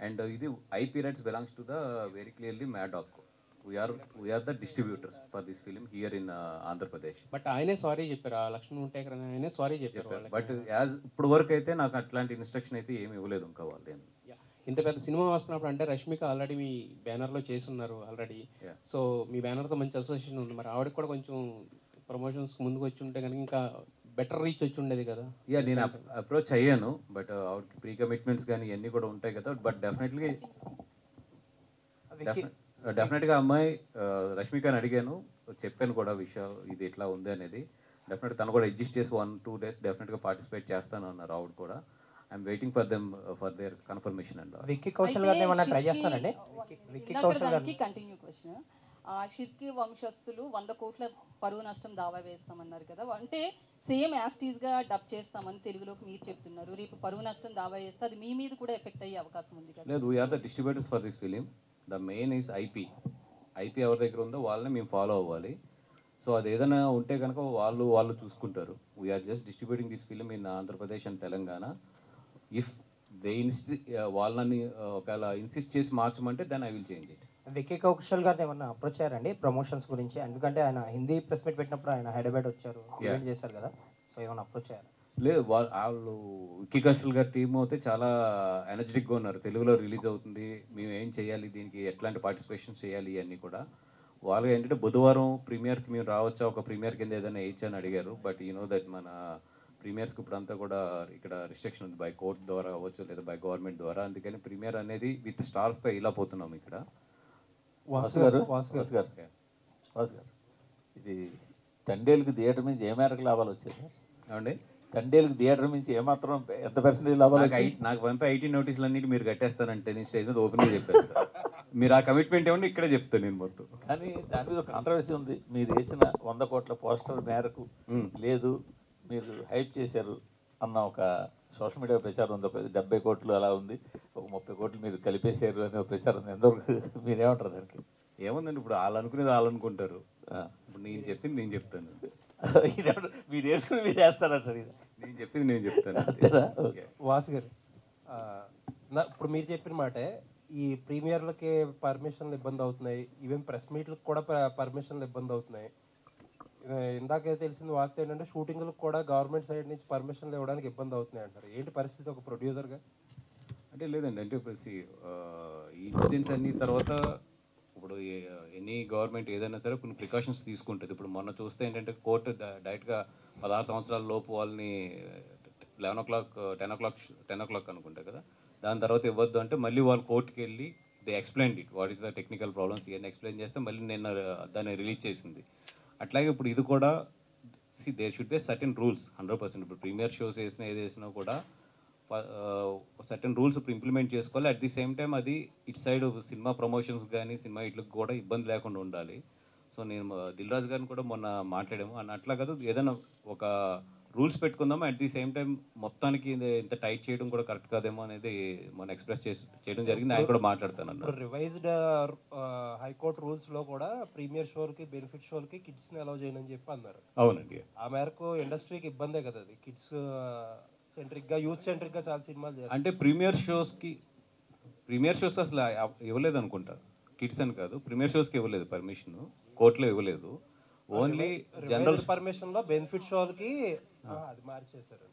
అండ్ ఇది IP rights belongs to the very clearly Maddock. We are the distributors for this film here in Andhra Pradesh. But ఆయనే సారీ చెప్పారు, ఆ లక్ష్మణ్ ఉంటేకర్ ఆయనే సారీ చెప్పారు. బట్ యాజ్ ఇప్పుడు వరకు అయితే నాకు అట్లాంటి ఇన్స్ట్రక్షన్ అయితే ఏమి ఇవ్వలేదు ఇంకా వాళ్ళు. ఇంత పెద్ద సినిమా వస్తున్నప్పుడు అంటే రష్మిక ఆల్రెడీ మీ బ్యానర్లో చేస్తున్నారు ఆల్రెడీ, సో మీ బ్యానర్తో మంచి అసోసియేషన్ ఉంది, మరి ఆవిడకి కూడా కొంచెం ప్రమోషన్స్ ముందుకు వచ్చి ఉంటే కనుక ఇంకా బెటర్ రీచ్ వచ్చి ఉండేది కదా. నేను అప్రోచ్ అయ్యాను, బట్ ఆవిడకి ప్రీ కమిట్మెంట్స్ కానీ ఇవన్నీ కూడా ఉంటాయి కదా. బట్ డెఫినెట్గా అమ్మాయి రష్మికని అడిగాను, చెప్పాను కూడా విషయం ఇది ఇట్లా ఉంది అనేది. డెఫినెట్గా తను కూడా అడ్జస్ట్ చేసి 1-2 days డెఫినెట్గా పార్టిసిపేట్ చేస్తాను అన్నారు ఆవిడ కూడా. I'm waiting for them for their confirmation and Vicky Kaushal గారిని ఏమన్నా ట్రై చేస్తారండి? విక్కీ కౌశల్ గారిని కంటిన్యూ క్వశ్చన్. షిర్కీ వంశస్థులు 100 కోట్ల పరువు నష్టం దావా వేస్తామన్నారు కదా, అంటే సేమ్ యాస్టీస్గా డబ్ చేస్తామని తెలుగులోకి మీరు చెప్తున్నారు. రేపు పరువు నష్టం దావా వేస్తే అది మీ మీద కూడా ఎఫెక్ట్ అయ్యే అవకాశం ఉంది కదా? లేదు, we're the distributors for this film. The main is IP ఎవరి దగ్గర ఉందో వాళ్ళని మేము ఫాలో అవ్వాలి. సో అది ఏదైనా ఉంటే కనుక వాళ్ళు చూసుకుంటారు. We're just distributing this film in Andhra Pradesh and Telangana. If they వాళ్ళని ఒకవేళ ఇన్సిస్ట్ చేసి మార్చమంటే then I will change it. Vicky Kaushal గారిని ఏమన్నా అప్రోచ్ అయ్యారండి ప్రమోషన్స్ గురించి? ఎందుకంటే ఆయన హిందీ ప్రెస్ మీట్ పెట్టినప్పుడు ఆయన హైదరాబాద్ వచ్చారు, ఈవెంట్ చేశారు కదా, సో ఏమన్నా అప్రోచ్ అయ్యారు? లేదు, వాళ్ళు విక్కీ కౌశల్ గారి టీమ్ అయితే చాలా ఎనర్జెటిక్గా ఉన్నారు. తెలుగులో రిలీజ్ అవుతుంది, మేము ఏం చేయాలి, దీనికి ఎట్లాంటి పార్టిసిపేషన్ చేయాలి అన్నీ కూడా. వాళ్ళు ఏంటంటే బుధవారం ప్రీమియర్కి మేము రావచ్చా, ఒక ప్రీమియర్ కింద ఏదైనా వేయచ్చా అని అడిగారు. బట్ యూ నో దట్ మన ప్రీమియర్స్కి ఇప్పుడు అంతా కూడా ఇక్కడ రిస్ట్రిక్షన్ ఉంది, బై కోర్ట్ ద్వారా అవ్వచ్చు లేదా బై గవర్నమెంట్ ద్వారా. అందుకని ప్రీమియర్ అనేది విత్ స్టార్స్తో ఇలా పోతున్నాం ఇక్కడ. వాసు గారు ఇది తండేలుకి థియేటర్ నుంచి ఏ మేరకు లాభాలు వచ్చాయి ఏమండి? తండేలుకి థియేటర్ నుంచి ఏమాత్రం ఎంత పర్సెంటేజ్ లాభాలు వచ్చాయి? నాకు పంపే ఐటీ నోటీసులు అన్నిటి మీరు కట్టేస్తానంటే నేను స్టేజ్ మీద ఓపెన్గా చెప్పేస్తాను. మీరు ఆ కమిట్మెంట్ ఏమన్నా ఇక్కడే చెప్తాను నేను మొత్తం. కానీ దాని మీద ఒక కాంట్రవర్సీ ఉంది. మీరు వేసిన 100 కోట్ల పోస్టర్ మేరకు లేదు, మీరు హైప్ చేశారు అన్న ఒక సోషల్ మీడియా ప్రచారం ఉంది. 70 కోట్లు అలా ఉంది, ఒక 30 కోట్లు మీరు కలిపేశారు అనే ఒక ప్రచారం ఉంది. ఎంతవరకు మీరేమంటారు దానికి? ఏముందండి, ఇప్పుడు వాళ్ళు అనుకునేది వాళ్ళు అనుకుంటారు. ఇప్పుడు నేను చెప్పింది నేను చెప్తాను. మీరు వేసుకుని మీరు వేస్తారంటారు. నేను చెప్పింది నేను చెప్తాను. వాసు గారు ఇప్పుడు మీరు చెప్పిన మాటే, ఈ ప్రీమియర్లకి పర్మిషన్లు ఇబ్బంది అవుతున్నాయి, ఈవెన్ ప్రెస్ మీట్లకు కూడా పర్మిషన్లు ఇబ్బంది అవుతున్నాయి. ఇందాకే తెలిసిన వార్త ఏంటంటే షూటింగ్లకు కూడా గవర్నమెంట్ సైడ్ నుంచి పర్మిషన్లు ఇవ్వడానికి ఇబ్బంది అవుతున్నాయి అంటారు. ఏంటి పరిస్థితి ఒక ప్రొడ్యూసర్గా? అంటే లేదండి, అంటే ఈ ఇన్సిడెంట్స్ అన్ని తర్వాత ఇప్పుడు ఎనీ గవర్నమెంట్ ఏదైనా సరే కొన్ని ప్రికాషన్స్ తీసుకుంటుంది. ఇప్పుడు మొన్న చూస్తే ఏంటంటే కోర్టు డైరెక్ట్గా 16 సంవత్సరాల లోపు వాళ్ళని 11 o'clock 10 o'clock అనుకుంటా కదా, దాని తర్వాత ఇవ్వద్దు అంటే మళ్ళీ వాళ్ళు కోర్టుకి వెళ్ళి they explain it what is the technical problems ఇవన్నీ ఎక్స్ప్లెయిన్ చేస్తే మళ్ళీ నిన్న దాన్ని రిలీజ్ చేసింది. అట్లాగే ఇప్పుడు ఇది కూడా there should be certain rules 100%. ఇప్పుడు ప్రీమియర్ షోస్ వేసినా ఏది వేసినా కూడా సర్టెన్ రూల్స్ ఇప్పుడు ఇంప్లిమెంట్ చేసుకోవాలి. అట్ ది సేమ్ టైం అది ఇటు సైడ్ సినిమా ప్రమోషన్స్ కానీ సినిమా ఇట్లకు కూడా ఇబ్బంది లేకుండా ఉండాలి. సో నేను దిల్ రాజు గారిని కూడా మొన్న మాట్లాడాము అని అట్లా కాదు, ఏదైనా ఒక రూల్స్ పెట్టుకుందాము. అట్ ది సేమ్ టైం మొత్తానికి ఇంత టైట్ చేయడం కూడా కరెక్ట్ కాదేమో అనేది మనం ఎక్స్ప్రెస్ చేయడం జరిగింది. ఆయన కూడా మాట్లాడతాను అన్న. రివైజ్డ్ హైకోర్టు రూల్స్లో కూడా ప్రీమియర్ షోలకి బెనిఫిట్ షోలకి కిడ్స్ని అలౌ చేయనని చెప్పి అన్నారు. అవునండి, ఆ మేరకు ఇండస్ట్రీకి ఇబ్బందే కదా అది. కిడ్స్ సెంట్రిక్గా యూత్ సెంట్రిక్గా చాలా సినిమాలు చేస్తారు. అంటే ప్రీమియర్ ప్రీమియర్ షోస్ అసలు ఇవ్వలేదు అనుకుంటా, కిడ్స్ అని కాదు, ప్రీమియర్ షోస్కి ఇవ్వలేదు పర్మిషన్, కోర్టులో ఇవ్వలేదు. ఓన్లీ జనరల్ పర్మిషన్ లో బెనిఫిట్ షోలకి అది మార్చేశారు.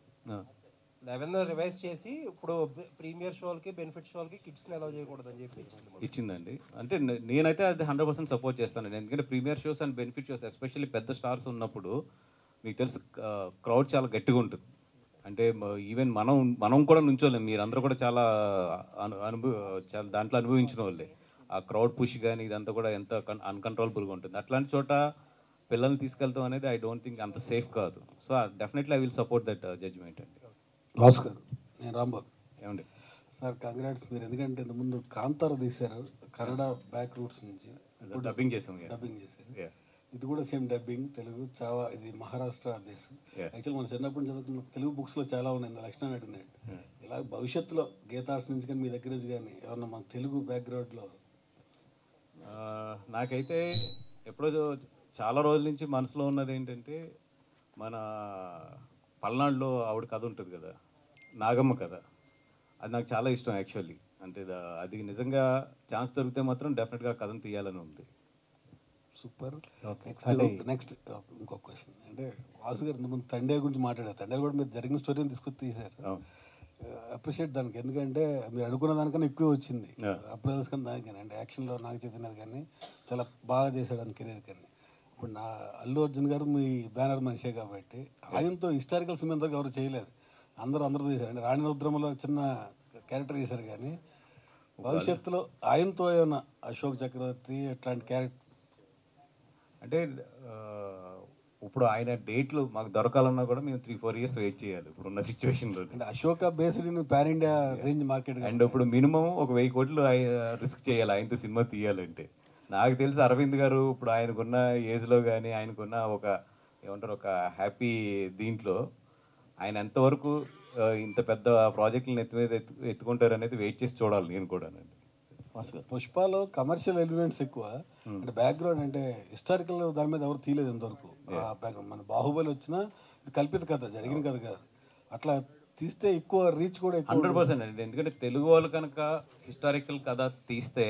11 రివైజ్ చేసి ఇప్పుడు ప్రీమియర్ షోలకి బెనిఫిట్ షోలకి కిడ్స్ అలౌ చేయకూడదు అని చెప్పి ఇచ్చిందండి. అంటే నేనైతే అది 100% సపోర్ట్ చేస్తానండి. ఎందుకంటే premiere shows and benefit shows especially పెద్ద స్టార్స్ ఉన్నప్పుడు మీకు తెలుసు క్రౌడ్ చాలా గట్టిగా ఉంటుంది. అంటే ఈవెన్ మనం కూడా నుంచోలేం, మీరందరూ కూడా చాలా చాలా దాంట్లో అనుభవించిన వాళ్ళే. ఆ క్రౌడ్ పుష్ కానీ ఇదంతా కూడా ఎంత అన్కంట్రోలబుల్గా ఉంటుంది. అట్లాంటి చోట పిల్లల్ని తీసుకెళ్తాం అనేది ఐ డోంట్ థింక్ అంత సేఫ్ కాదు. So definitely I will support that judgement అండి. భాస్కర్, నేను రాంబాబు. ఏమండి సార్ కంగ్రాట్స్, మీరు ఎందుకంటే ఇంతకుముందు కాంతార తీశారు కన్నడ బ్యాక్ రూట్స్ నుంచి, డబ్బింగ్ చేసాం. ఇది కూడా సేమ్ డబ్బింగ్ తెలుగు చావా, ఇది మహారాష్ట్ర బేస్. యాక్చువల్ మన చిన్నప్పటి నుంచి చదువుకున్న తెలుగు బుక్స్లో చాలా ఉన్నాయి, లక్షణం అడిగినాడు. ఇలా భవిష్యత్తులో గీతా ఆర్ట్స్ నుంచి కానీ మీ దగ్గర నుంచి కానీ ఏమన్నా మన తెలుగు బ్యాక్గ్రౌండ్లో? నాకైతే ఎప్పుడో చాలా రోజుల నుంచి మనసులో ఉన్నది ఏంటంటే, మన పల్నాడులో ఆవిడ కథ ఉంటుంది కదా, నాగమ్మ కథ, అది నాకు చాలా ఇష్టం యాక్చువల్లీ. అంటే అది నిజంగా ఛాన్స్ దొరికితే మాత్రం డెఫినెట్గా కథను తీయాలని ఉంది. సూపర్. నెక్స్ట్ ఇంకొక క్వశ్చన్, అంటే వాసు గారు ఇంతకుముందు తండే గురించి మాట్లాడారు. తండే కూడా మీరు జరిగిన స్టోరీని తీసుకొచ్చి తీశారు. అప్రిషియేట్ దానికి, ఎందుకంటే మీరు అనుకున్న దానికన్నా ఎక్కువ వచ్చింది. అప్రైజల్స్ కానీ దానికి కానీ, అంటే యాక్షన్లో నాకు చెందినది కానీ చాలా బాగా చేశాడు అని కెరీర్ కానీ. ఇప్పుడు నా అల్లు అర్జున్ గారు మీ బ్యానర్ మనిషే కాబట్టి ఆయనతో హిస్టారికల్ సినిమా ఇంతవరకు ఎవరు చేయలేదు, అందరూ చేశారు. అంటే రాణి రుద్రమలో చిన్న క్యారెక్టర్ చేశారు, కానీ భవిష్యత్తులో ఆయనతో ఏమైనా అశోక్ చక్రవర్తి ఇట్లాంటి క్యారెక్టర్ అంటే ఇప్పుడు ఆయన డేట్లు మాకు దొరకాలన్నా కూడా మేము 3-4 years వెయిట్ చేయాలి ఇప్పుడున్న సిచ్యువేషన్లో. అంటే Ashoka based in pan India range market, and ఇప్పుడు మినిమం ఒక 1000 కోట్లు రిస్క్ చేయాలి ఆయనతో సినిమా తీయాలంటే. నాకు తెలిసి అరవింద్ గారు ఇప్పుడు ఆయనకున్న ఏజ్లో కానీ ఆయనకున్న ఒక ఏమంటారు ఒక హ్యాపీ దీంట్లో ఆయన ఎంతవరకు ఇంత పెద్ద ప్రాజెక్టులను ఎత్తుకుంటారు అనేది వెయిట్ చేసి చూడాలి నేను కూడా. పుష్పలో కమర్షియల్ ఎలిమెంట్స్ ఎక్కువ, అంటే బ్యాక్గ్రౌండ్ అంటే హిస్టారికల్ దాని మీద ఎవరు తీయలేదు ఇంతవరకు. బ్యాక్గ్రౌండ్ మన బాహుబలి వచ్చినా కల్పిత కథ, జరిగిన కథ కాదు. అట్లా తీస్తే ఎక్కువ రీచ్ కూడా 100% అండి. ఎందుకంటే తెలుగు వాళ్ళు కనుక హిస్టారికల్ కథ తీస్తే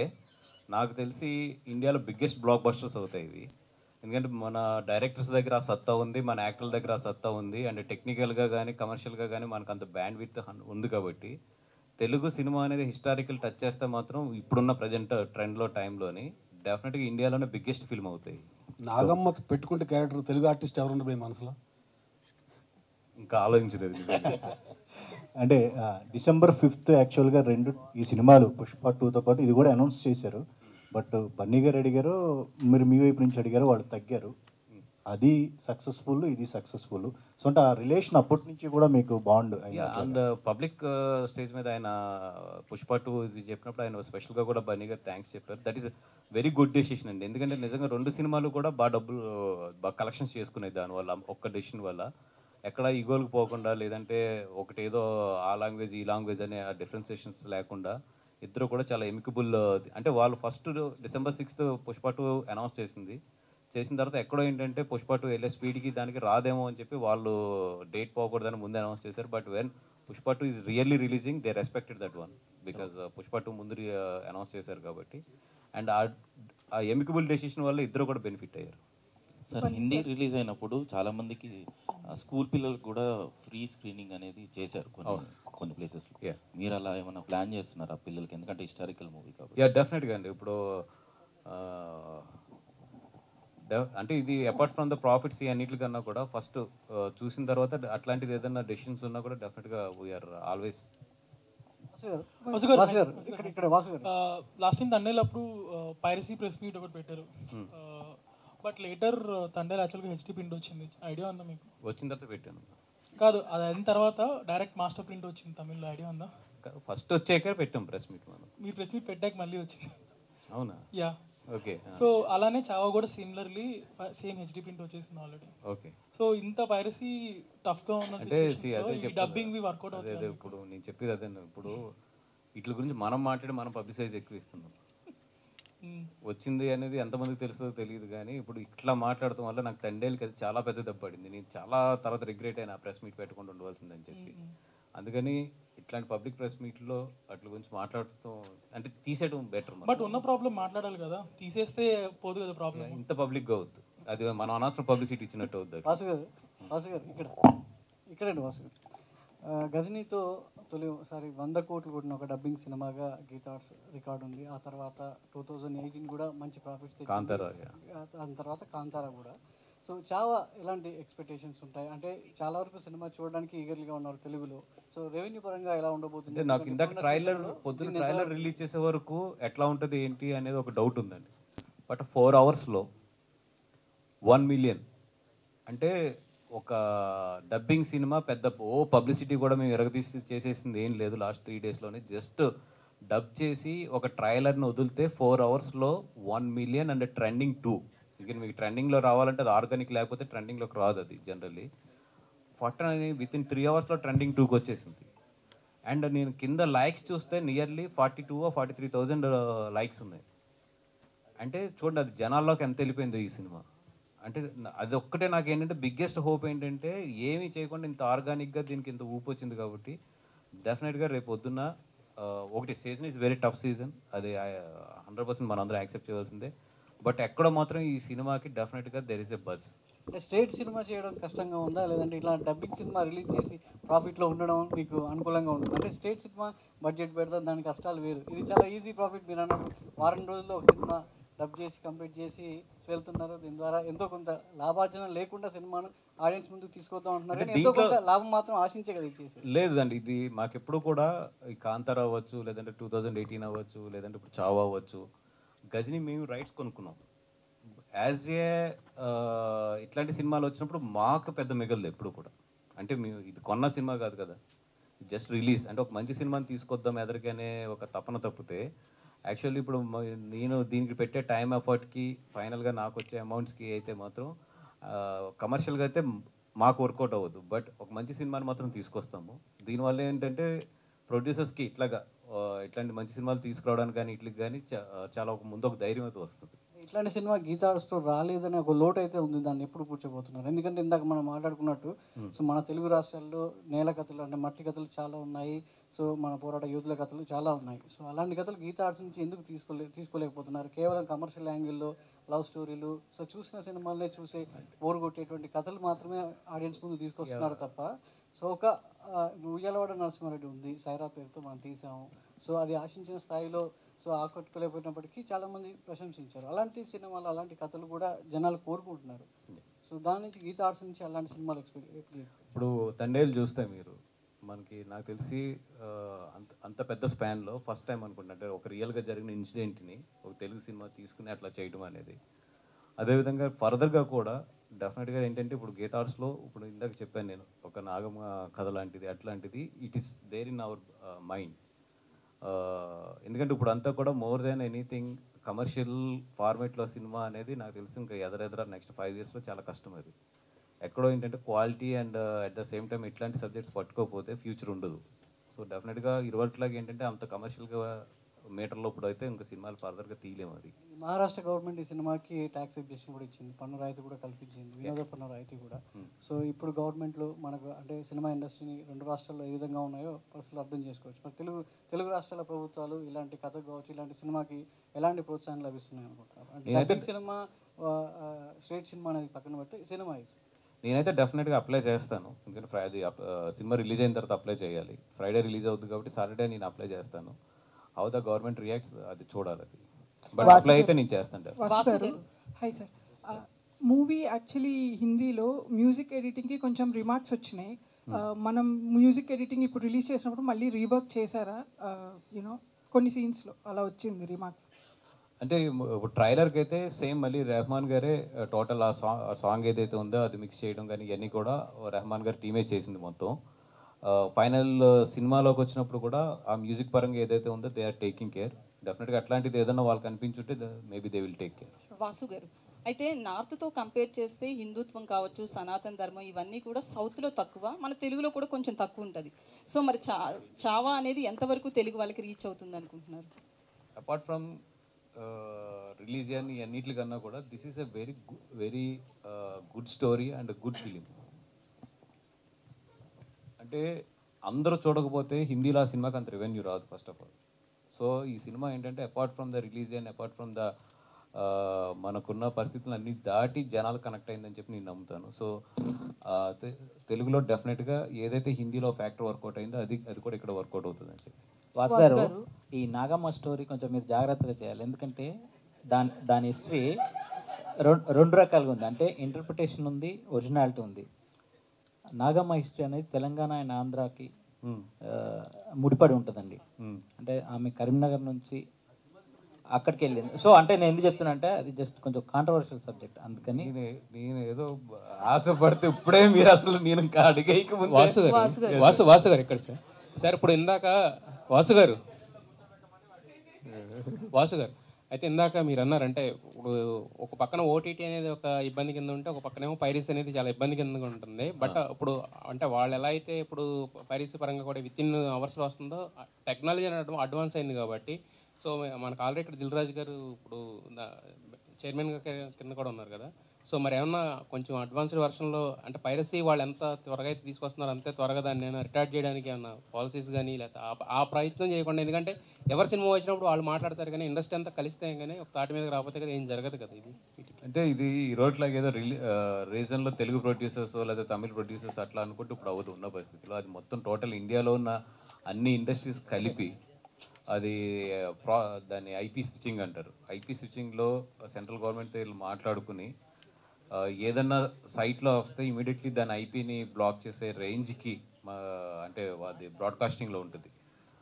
నాకు తెలిసి ఇండియాలో బిగ్గెస్ట్ బ్లాక్ బస్టర్స్ అవుతాయి ఇవి. ఎందుకంటే మన డైరెక్టర్స్ దగ్గర ఆ సత్తా ఉంది, మన యాక్టర్ల దగ్గర ఆ సత్తా ఉంది, అండ్ టెక్నికల్గా కానీ కమర్షియల్గా కానీ మనకు అంత బ్యాండ్ విత్ ఉంది. కాబట్టి తెలుగు సినిమా అనేది హిస్టారికల్ టచ్ చేస్తే మాత్రం ఇప్పుడున్న ప్రజెంట్ ట్రెండ్లో టైంలోని డెఫినెట్గా ఇండియాలోనే బిగ్గెస్ట్ ఫిల్మ్ అవుతాయి. నాగమ్మ పెట్టుకుంటే క్యారెక్టర్ తెలుగు ఆర్టిస్ట్ ఎవరు ఉండరు మనసులో? ఇంకా ఆలోచించలేదు. అంటే December 5th యాక్చువల్గా ఈ సినిమాలు పుష్ప 2తో పాటు ఇది కూడా అనౌన్స్ చేశారు. బట్ బన్నీ గారు అడిగారు, మీరు మీ వైపు నుంచి అడిగారు, వాళ్ళు తగ్గారు. అది సక్సెస్ఫుల్, ఇది సక్సెస్ఫుల్. సో అంటే ఆ రిలేషన్ అప్పటి నుంచి కూడా మీకు బాండ్. అండ్ పబ్లిక్ స్టేజ్ మీద ఆయన పుష్ప 2 ఇది చెప్పినప్పుడు ఆయన స్పెషల్గా కూడా బన్నీ గారు థ్యాంక్స్ చెప్పారు. That is very good decision అండి. ఎందుకంటే నిజంగా 2 సినిమాలు కూడా బాగా కలెక్షన్స్ చేసుకునేది దానివల్ల, ఒక్క డెసిషన్ వల్ల. ఎక్కడ ఈగోలకు పోకుండా, లేదంటే ఒకటి ఏదో ఆ లాంగ్వేజ్ ఈ లాంగ్వేజ్ అనే డిఫరెన్సియేషన్స్ లేకుండా ఇద్దరు కూడా చాలా ఎమికబుల్. అంటే వాళ్ళు first December 6th Pushpa 2 announce చేసిన తర్వాత ఎక్కడో ఏంటంటే పుష్ప 2 వెళ్ళే స్పీడ్కి దానికి రాదేమో అని చెప్పి వాళ్ళు డేట్ పోకూడదని ముందే అనౌన్స్ చేశారు. But when Pushpa 2 is really releasing, they respected that one because Pushpa 2 ముందు అనౌన్స్ చేశారు కాబట్టి. అండ్ ఆ ఎమికబుల్ డెసిషన్ వల్ల ఇద్దరు కూడా బెనిఫిట్ అయ్యారు. సార్, హిందీ రిలీజ్ అయినప్పుడు చాలామందికి స్కూల్ పిల్లలకు కూడా ఫ్రీ స్క్రీనింగ్ అనేది చేశారు కొన్ని ప్లేసెస్లో. మీరు అలా ఏమైనా ప్లాన్ చేస్తున్నారా పిల్లలకి? ఎందుకంటే హిస్టారికల్ మూవీ కాబట్టి. డెఫినెట్గా అండి. ఇప్పుడు అంటే ఇది అపార్ట్ ఫ్రమ్ ద ప్రాఫిట్స్ అన్నిటికన్నా కూడా ఫస్ట్ చూసిన తర్వాత అట్లాంటిది ఏదైనా డెసిషన్స్ ఉన్నా కూడా డెఫినెట్గా వీఆర్ ఆల్వేస్. లాస్ట్ టైం తండేలప్పుడు పైరసీ ప్రెస్ మీట్ ఒకటి పెట్టారు. బట్ లేటర్ తండేలు యాక్చువల్గా హెచ్డి ప్రింట్ వచ్చింది. ఐడియా ఉందా మీకు? వచ్చిన తర్వాత పెట్టాను కాదు, అది అయిన తర్వాత డైరెక్ట్ మాస్టర్ ప్రింట్ వచ్చింది తమిళ్లో. ఐడియా ఉందా? ఫస్ట్ వచ్చాక పెట్టాం ప్రెస్ మీట్. మీరు ప్రెస్ మీట్ పెట్టాక మళ్ళీ వచ్చింది. అవునా? యా. ఓకే. సో అలానే చావా కూడా సిమిలర్లీ సేమ్ హెచ్డి ప్రింట్ వచ్చేసింది ఆల్రెడీ. ఓకే. సో ఇంత పైరసీ టఫ్గా ఉన్న డబ్బింగ్ వర్కౌట్ అవుతుంది. ఇప్పుడు నేను చెప్పేది అదే. ఇప్పుడు వీటి గురించి మనం మాట్లాడి మనం పబ్లిసైజ్ ఎక్కువ ఇస్తున్నాం. వచ్చింది అనేది ఎంతమందికి తెలుస్తుందో తెలియదు, కానీ ఇప్పుడు ఇట్లా మాట్లాడటం వల్ల నాకు తండేలకి అది చాలా పెద్ద దెబ్బ పడింది. నేను చాలా తర్వాత రిగ్రెట్ అయినా ప్రెస్ మీట్ పెట్టకుండా ఉండవలసిందని చెప్పి. అందుకని ఇట్లాంటి పబ్లిక్ ప్రెస్ మీట్లో అట్ల గురించి మాట్లాడుతూ అంటే తీసేయడం బెటర్. బట్ ఉన్న ప్రాబ్లం మాట్లాడాలి కదా, తీసేస్తే పోదు కదా ప్రాబ్లం. ఇంత పబ్లిక్గా అవుద్దు, అది మనం అనవసరం పబ్లిసిటీ ఇచ్చినట్టు అవుద్ది. వాసు గారు ఇక్కడండి వాసు గారు, గజనీతో తొలిసారి 100 కోట్లు కొట్టిన ఒక డబ్బింగ్ సినిమాగా గీతా ఆర్ట్స్ రికార్డ్ ఉంది. ఆ తర్వాత 2018 కూడా మంచి ప్రాఫిట్స్ తెచ్చింది. దాని తర్వాత కాంతారా కూడా. సో చావా ఎలాంటి ఎక్స్పెక్టేషన్స్ ఉంటాయి? అంటే చాలా వరకు సినిమా చూడడానికి ఈగర్లీగా ఉన్నారు తెలుగులో. సో రెవెన్యూ పరంగా ఎలా ఉండబోతుంది? అంటే నాకు ఇందాక పొద్దున్న ట్రైలర్ రిలీజ్ చేసే వరకు ఎట్లా ఉంటుంది ఏంటి అనేది ఒక డౌట్ ఉందండి. బట్ 4 అవర్స్లో 1 మిలియన్ అంటే ఒక డబ్బింగ్ సినిమా పెద్ద పబ్లిసిటీ కూడా మేము ఎరగదీసి చేసేసింది ఏం లేదు. లాస్ట్ 3 డేస్లోనే జస్ట్ డబ్ చేసి ఒక ట్రైలర్ని వదిలితే 4 అవర్స్లో 1 మిలియన్ అండ్ ట్రెండింగ్ 2. ఇక మీకు ట్రెండింగ్లో రావాలంటే అది ఆర్గానిక్, లేకపోతే ట్రెండింగ్లోకి రాదు అది జనరల్లీ. ఫట్ అని విత్ ఇన్ 3 అవర్స్లో ట్రెండింగ్ 2కి వచ్చేసింది. అండ్ నేను కింద లైక్స్ చూస్తే నియర్లీ 42,000-43,000 లైక్స్ ఉన్నాయి. అంటే చూడండి అది జనాల్లోకి ఎంత వెళ్ళిపోయిందో ఈ సినిమా. అంటే అది ఒక్కటే నాకు ఏంటంటే బిగ్గెస్ట్ హోప్ ఏంటంటే ఏమీ చేయకుండా ఇంత ఆర్గానిక్గా దీనికి ఇంత ఊపు వచ్చింది కాబట్టి డెఫినెట్గా రేపు పొద్దున్న ఒకటి season is very tough season, అది 100% మనందరం యాక్సెప్ట్ చేయవలసిందే. బట్ ఎక్కడ మాత్రం ఈ సినిమాకి డెఫినెట్గా దెర్ ఇస్ ఎ బజ్. అంటే స్టేట్ సినిమా చేయడం కష్టంగా ఉందా, లేదంటే ఇట్లా డబ్బింగ్ సినిమా రిలీజ్ చేసి ప్రాఫిట్లో ఉండడం మీకు అనుకూలంగా ఉంటుంది? అంటే స్టేట్ సినిమా బడ్జెట్ పెడతాం, దాని కష్టాలు వేరు. ఇది చాలా ఈజీ ప్రాఫిట్. మీరు అన్నప్పుడు వారం రోజుల్లో ఒక సినిమా డబ్ చేసి కంప్లీట్ చేసి వెళ్తున్నారు. దీని ద్వారా ఎంతో కొంత లాభార్జన లేకుండా సినిమాను ఆడియన్స్ ముందుకు తీసుకొద్దాం అంటున్నారు. ఎంతో కొంత లాభం మాత్రం ఆశించే కదా ఇచ్చేసి. లేదండి, ఇది మాకెప్పుడు కూడా ఈ కాంతారా అవ్వచ్చు, లేదంటే 2018 అవ్వచ్చు, లేదంటే ఇప్పుడు చావా అవ్వచ్చు, గజని మేము రైట్స్ కొనుక్కున్నాం. యాజ్ ఏ ఇట్లాంటి సినిమాలు వచ్చినప్పుడు మాకు పెద్ద మిగలదు ఎప్పుడు కూడా. అంటే మేము ఇది కొన్న సినిమా కాదు కదా, జస్ట్ రిలీజ్. అంటే ఒక మంచి సినిమాని తీసుకొద్దాం ఎదరికనే ఒక తపన తప్పితే యాక్చువల్లీ ఇప్పుడు నేను దీనికి పెట్టే టైం ఎఫర్ట్కి ఫైనల్గా నాకు వచ్చే అమౌంట్స్కి అయితే మాత్రం కమర్షియల్గా అయితే మాకు వర్కౌట్ అవ్వదు. బట్ ఒక మంచి సినిమాని మాత్రం తీసుకొస్తాము. దీనివల్ల ఏంటంటే ప్రొడ్యూసర్స్కి ఇట్లాంటి మంచి సినిమాలు తీసుకురావడానికి కానీ ఇట్లకి కానీ చాలా ముందు ఒక ధైర్యం అయితే వస్తుంది. ఇట్లాంటి సినిమా గీతా ఆర్ట్స్తో రాలేదని ఒక లోటు అయితే ఉంది. దాన్ని ఎప్పుడు కూర్చోబోతున్నారు? ఎందుకంటే ఇందాక మనం మాట్లాడుకున్నట్టు సో మన తెలుగు రాష్ట్రాల్లో నేల కథలు అంటే మట్టి కథలు చాలా ఉన్నాయి. సో మన పోరాట యూతుల కథలు చాలా ఉన్నాయి. సో అలాంటి కథలు గీతా ఆర్ట్స్ నుంచి ఎందుకు తీసుకోలేకపోతున్నారు? కేవలం కమర్షియల్ యాంగిల్లో లవ్ స్టోరీలు, సో చూసిన సినిమాలనే చూసే బోర్ కొట్టేటువంటి కథలు మాత్రమే ఆడియన్స్ ముందు తీసుకొస్తున్నారు తప్ప. సో ఒక ఉయ్యాలవాడ నరసింహారెడ్డి ఉంది, సైరా పేరుతో మనం తీసాము. సో అది ఆశించిన స్థాయిలో సో ఆకట్టుకోలేకపోయినప్పటికీ చాలామంది ప్రశంసించారు. అలాంటి సినిమాలు అలాంటి కథలు కూడా జనాలు కోరుకుంటున్నారు. సో దాని నుంచి గీతా ఆర్ట్స్ నుంచి అలాంటి సినిమాలు ఇప్పుడు తండేలు చూస్తే మీరు మనకి నాకు తెలిసి అంత పెద్ద స్పాన్లో ఫస్ట్ టైం అనుకుంటా అంటే ఒక రియల్గా జరిగిన ఇన్సిడెంట్ని ఒక తెలుగు సినిమా తీసుకుని అట్లా చేయడం అనేది. అదేవిధంగా ఫర్దర్గా కూడా డెఫినెట్గా ఏంటంటే ఇప్పుడు గీతా ఆర్ట్స్లో ఇప్పుడు ఇందాక చెప్పాను నేను ఒక నాగమ్మ కథ లాంటిది అట్లాంటిది it is there in our mind. ఎందుకంటే ఇప్పుడు అంతా కూడా మోర్ దెన్ ఎనీథింగ్ కమర్షియల్ ఫార్మేట్లో సినిమా అనేది నాకు తెలిసి ఇంకా ఎదరెదర నెక్స్ట్ 5 yearsలో చాలా కష్టం. అది ఎక్కడో ఏంటంటే quality and at the same time ఇట్లాంటి సబ్జెక్ట్స్ పట్టుకోకపోతే ఫ్యూచర్ ఉండదు. సో డెఫినెట్గా ఇరువట్లాగా ఏంటంటే అంత కమర్షియల్గా మీటర్లో ఇప్పుడు అయితే ఇంకా సినిమాలు ఫర్దర్గా తీయలేము. అది మహారాష్ట్ర గవర్నమెంట్ ఈ సినిమాకి ట్యాక్స్ ఎగ్జెప్షన్ కూడా ఇచ్చింది, పన్ను రాయితీ కూడా కల్పించింది, వినోద పన్ను రాయితీ కూడా. సో ఇప్పుడు గవర్నమెంట్లు మనకు అంటే సినిమా ఇండస్ట్రీని 2 రాష్ట్రాల్లో ఏ విధంగా ఉన్నాయో పరిస్థితులు అర్థం చేసుకోవచ్చు. మరి తెలుగు రాష్ట్రాల ప్రభుత్వాలు ఇలాంటి కథ కావచ్చు ఇలాంటి సినిమాకి ఎలాంటి ప్రోత్సాహం లభిస్తున్నాయి అనుకుంటున్నారు? అంటే సినిమా స్టేట్ సినిమా అనేది పక్కన పెడితే సినిమా నేనైతే డెఫినెట్గా అప్లై చేస్తాను. ఎందుకంటే ఫ్రైడే సినిమా రిలీజ్ అయిన తర్వాత అప్లై చేయాలి. ఫ్రైడే రిలీజ్ అవుతుంది కాబట్టి సాటర్డే నేను అప్లై చేస్తాను. హౌ ద గవర్నమెంట్ రియాక్ట్స్ అది చూడాలి. అది బట్ అప్లై అయితే నేను చేస్తాను. హాయ్ సార్, మూవీ యాక్చువల్లీ హిందీలో మ్యూజిక్ ఎడిటింగ్కి కొంచెం రిమార్క్స్ వచ్చినాయి. మనం మ్యూజిక్ ఎడిటింగ్ ఇప్పుడు రిలీజ్ చేసినప్పుడు మళ్ళీ రీవర్క్ చేశారా? యూనో కొన్ని సీన్స్లో అలా వచ్చింది రిమార్క్స్. అంటే ఇప్పుడు ట్రైలర్కి అయితే సేమ్ మళ్ళీ రెహమాన్ గారే టోటల్ ఆ సాంగ్ ఏదైతే ఉందో అది మిక్స్ చేయడం కానీ ఇవన్నీ కూడా రెహమాన్ గారి టీమే చేసింది మొత్తం. ఫైనల్ సినిమాలోకి వచ్చినప్పుడు కూడా ఆ మ్యూజిక్ పరంగా ఏదైతే ఉందో దే ఆర్ టేకింగ్ కేర్. డెఫినెట్గా అట్లాంటిది ఏదైనా వాళ్ళకి అనిపించుంటే maybe they will take care. Vasu గారు, అయితే నార్త్తో కంపేర్ చేస్తే హిందుత్వం కావచ్చు, సనాతన ధర్మం ఇవన్నీ కూడా సౌత్లో తక్కువ, మన తెలుగులో కూడా కొంచెం తక్కువ ఉంటుంది. సో మరి చావా అనేది ఎంతవరకు తెలుగు వాళ్ళకి రీచ్ అవుతుంది అనుకుంటున్నారు? అపార్ట్ ఫ్రమ్ రిలీజియన్ అన్నిటికన్నా కూడా this is a very good story and good film. అంటే అందరూ చూడకపోతే హిందీలో ఆ సినిమాకి అంత రెవెన్యూ రాదు ఫస్ట్ ఆఫ్ ఆల్. సో ఈ సినిమా ఏంటంటే apart from the release and apart from the మనకున్న పరిస్థితులు అన్ని దాటి జనాలు కనెక్ట్ అయిందని చెప్పి నేను నమ్ముతాను. సో తెలుగులో డెఫినెట్గా ఏదైతే హిందీలో ఫ్యాక్టర్ వర్కౌట్ అయిందో అది కూడా ఇక్కడ వర్కౌట్ అవుతుంది అని చెప్పి. వాసు గారు, ఈ నాగమ్మ స్టోరీ కొంచెం మీరు జాగ్రత్తగా చేయాలి. ఎందుకంటే దాని హిస్టరీ రెండు రకాలుగా ఉంది. అంటే ఇంటర్ప్రిటేషన్ ఉంది, ఒరిజినాలిటీ ఉంది. నాగమ్మ హిస్టరీ అనేది తెలంగాణ అండ్ ఆంధ్రాకి ముడిపడి ఉంటుందండి. అంటే ఆమె కరీంనగర్ నుంచి అక్కడికి వెళ్ళింది. సో అంటే నేను ఎందుకు చెప్తున్నా అంటే అది జస్ట్ కొంచెం కాంట్రవర్షియల్ సబ్జెక్ట్, అందుకని నేను ఏదో ఆశపడితే ఇప్పుడే మీరు అసలు నేను అడిగేయక ముందు వాసు గారు ఎక్కడ సార్ ఇప్పుడు ఇందాక వాసు గారు అయితే ఇందాక మీరు అన్నారంటే ఇప్పుడు ఒక పక్కన ఓటీటీ అనేది ఒక ఇబ్బంది కింద ఉంటే ఒక పక్కనేమో పైరసీ అనేది చాలా ఇబ్బంది కింద ఉంటుంది. బట్ ఇప్పుడు అంటే వాళ్ళు ఎలా అయితే ఇప్పుడు పైరసీ పరంగా కూడా విత్ ఇన్ అవర్స్లో వస్తుందో టెక్నాలజీ అనేది అడ్వాన్స్ అయింది కాబట్టి. సో మనకు ఆల్రెడీ ఇక్కడ దిల్ రాజు గారు ఇప్పుడు చైర్మన్గా కింద కూడా ఉన్నారు కదా. సో మరి ఏమన్నా కొంచెం అడ్వాన్స్డ్ వర్షన్లో అంటే పైరసీ వాళ్ళు ఎంత త్వరగా అయితే తీసుకొస్తున్నారు అంతే త్వరగా దాన్ని ఏమైనా రిటార్ట్ చేయడానికి ఏమన్నా పాలసీస్ కానీ లేకపోతే ఆ ప్రయత్నం చేయకుండా, ఎందుకంటే ఎవరి సినిమా వచ్చినప్పుడు వాళ్ళు మాట్లాడతారు కానీ ఇండస్ట్రీ అంతా కలిస్తే కానీ ఒక తాటి మీద రాకపోతే కదా ఏం జరగదు కదా. ఇది అంటే ఇది ఈ రోజులాగా ఏదో రీజన్లో తెలుగు ప్రొడ్యూసర్స్ లేదా తమిళ ప్రొడ్యూసర్స్ అట్లా అనుకుంటూ ఇప్పుడు అవ్వదు ఉన్న పరిస్థితిలో. అది మొత్తం టోటల్ ఇండియాలో ఉన్న అన్ని ఇండస్ట్రీస్ కలిపి అది దాన్ని ఐపీ స్విచ్చింగ్ అంటారు. ఐపీ స్విచ్చింగ్లో సెంట్రల్ గవర్నమెంట్ మాట్లాడుకుని ఏదన్నా సైట్లో వస్తే ఇమీడియట్లీ దాని ఐపీని బ్లాక్ చేసే రేంజ్కి అంటే అది బ్రాడ్కాస్టింగ్లో ఉంటుంది.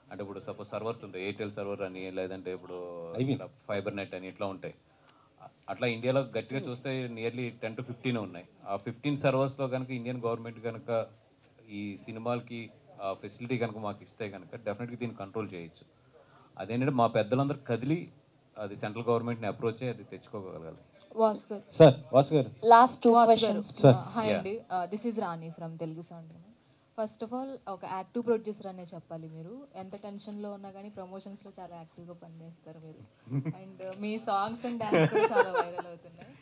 అంటే ఇప్పుడు సపోజ్ సర్వర్స్ ఉంటాయి, ఎయిర్టెల్ సర్వర్ అని లేదంటే ఇప్పుడు ఫైబర్ నెట్ అని ఇట్లా ఉంటాయి. అట్లా ఇండియాలో గట్టిగా చూస్తే నియర్లీ 10 to 15 ఉన్నాయి. ఆ 15 సర్వర్స్లో కనుక ఇండియన్ గవర్నమెంట్ కనుక ఈ సినిమాలకి ఆ ఫెసిలిటీ కనుక మాకు ఇస్తే కనుక డెఫినెట్గా దీన్ని కంట్రోల్ చేయొచ్చు. అదేంటంటే మా పెద్దలందరూ కదిలి అది సెంట్రల్ గవర్నమెంట్ని అప్రోచ్ అయ్యి అది తెచ్చుకోగలగాలి. వాసు గారు లాస్ట్ 2 questions. హాయ్ అండి, this is Rani from Telugu sound. First of all ఒక యాక్టివ్ ప్రొడ్యూసర్ అనే చెప్పాలి. మీరు ఎంత టెన్షన్లో ఉన్నా కానీ ప్రమోషన్స్లో చాలా యాక్టివ్గా పనిచేస్తారు మీరు. And me songs and dance కూడా చాలా వైరల్ అవుతున్నాయి.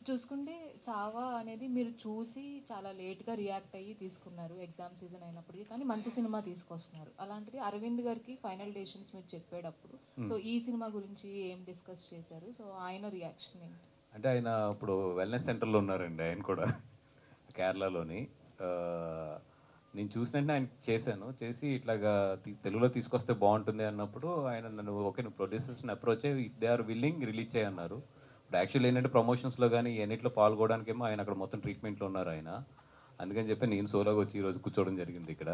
చూసుకుంటే చావా అనేది మీరు చూసి చాలా లేట్గా రియాక్ట్ అయ్యి తీసుకున్నారు ఎగ్జామ్ సీజన్ అయినప్పటికీ, కానీ మంచి సినిమా తీసుకొస్తున్నారు. అలాంటిది అరవింద్ గారికి ఫైనల్ డెసిషన్స్ మీరు చెప్పేటప్పుడు సో ఈ సినిమా గురించి ఏం డిస్కస్ చేశారు? సో ఆయన రియాక్షన్ ఏంటి? అంటే ఆయన ఇప్పుడు వెల్నెస్ సెంటర్లో ఉన్నారండి. ఆయన కూడా కేరళలోని. నేను చూసినట్టు ఆయన చేసి ఇట్లాగా తెలుగులో తీసుకొస్తే బాగుంటుంది అన్నప్పుడు ఆయన నన్ను ఓకే నువ్వు ప్రొడ్యూసర్స్ని అప్రోచ్ అయ్యి if they are willing release చేయన్నారు. ఇప్పుడు యాక్చువల్ ఏంటంటే ప్రమోషన్స్లో కానీ ఎన్నిట్లో పాల్గొనడానికేమో ఆయన అక్కడ మొత్తం ట్రీట్మెంట్లో ఉన్నారు ఆయన. అందుకని చెప్పి నేను సోలోగా వచ్చి ఈరోజు కూర్చోవడం జరిగింది ఇక్కడ.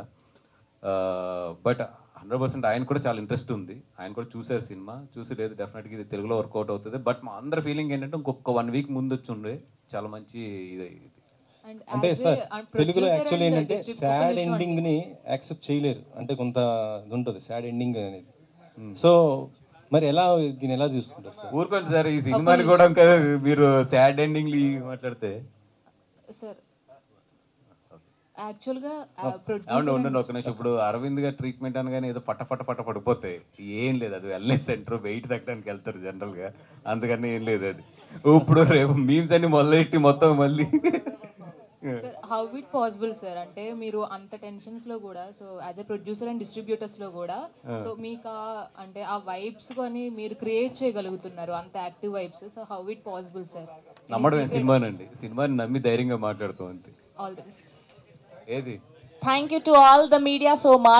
బట్ 100% ఆయన కూడా చాలా ఇంట్రెస్ట్ ఉంది. ఆయన కూడా చూసారు సినిమా, చూసి లేదు డెఫినెట్గా ఇది తెలుగులో వర్కౌట్ అవుతుంది. బట్ మా అందరి ఫీలింగ్ ఏంటంటే ఇంకొక 1 week ముందు వచ్చి ఉండే చాలా మంచి ఇది. అంటే సార్ తెలుగులో యాక్చువల్లీ ఏంటంటే సాడ్ ఎండింగ్ని యాక్సెప్ట్ చేయలేరు. అంటే కొంత ఉంటుంది సాడ్ ఎండింగ్ అనేది. సో మరి దీన్ని ఎలా చూసుకుంటారు సార్? ఊరుకోండి సార్, ఈ సినిమాని కూడా మీరు సాడ్ ఎండింగ్ మాట్లాడితే సార్ యాక్చువల్గా ఉండండి ఒక నిమిషం. ఇప్పుడు అరవింద్ గారు ట్రీట్మెంట్ అనగానే ఏదో పట్ట పడిపోతాయి. ఏం లేదు, అది వెల్నెస్ సెంటర్ వెయిట్ తగ్గడానికి వెళ్తారు జనరల్గా, అందుకని ఏం లేదు. అది ఇప్పుడు రేపు మీమ్స్ అన్ని మొదలెట్టి మొత్తం మళ్ళీ హౌ ఇట్ పాసిబుల్ సార్? అంటే మీరు అంత టెన్షన్స్ లో కూడా so as a producer and distributors లో కూడా సో మీకు అంటే ఆ వైబ్స్ కొని మీరు క్రియేట్ చేయగలుగుతున్నారు అంత active vibes. So how it possible sir? నమ్మడమే సినిమానండి, సినిమాని నమ్మి ధైర్యంగా మాట్లాడుతూ అంతే. All the best. ఏది thank you to all the media so much.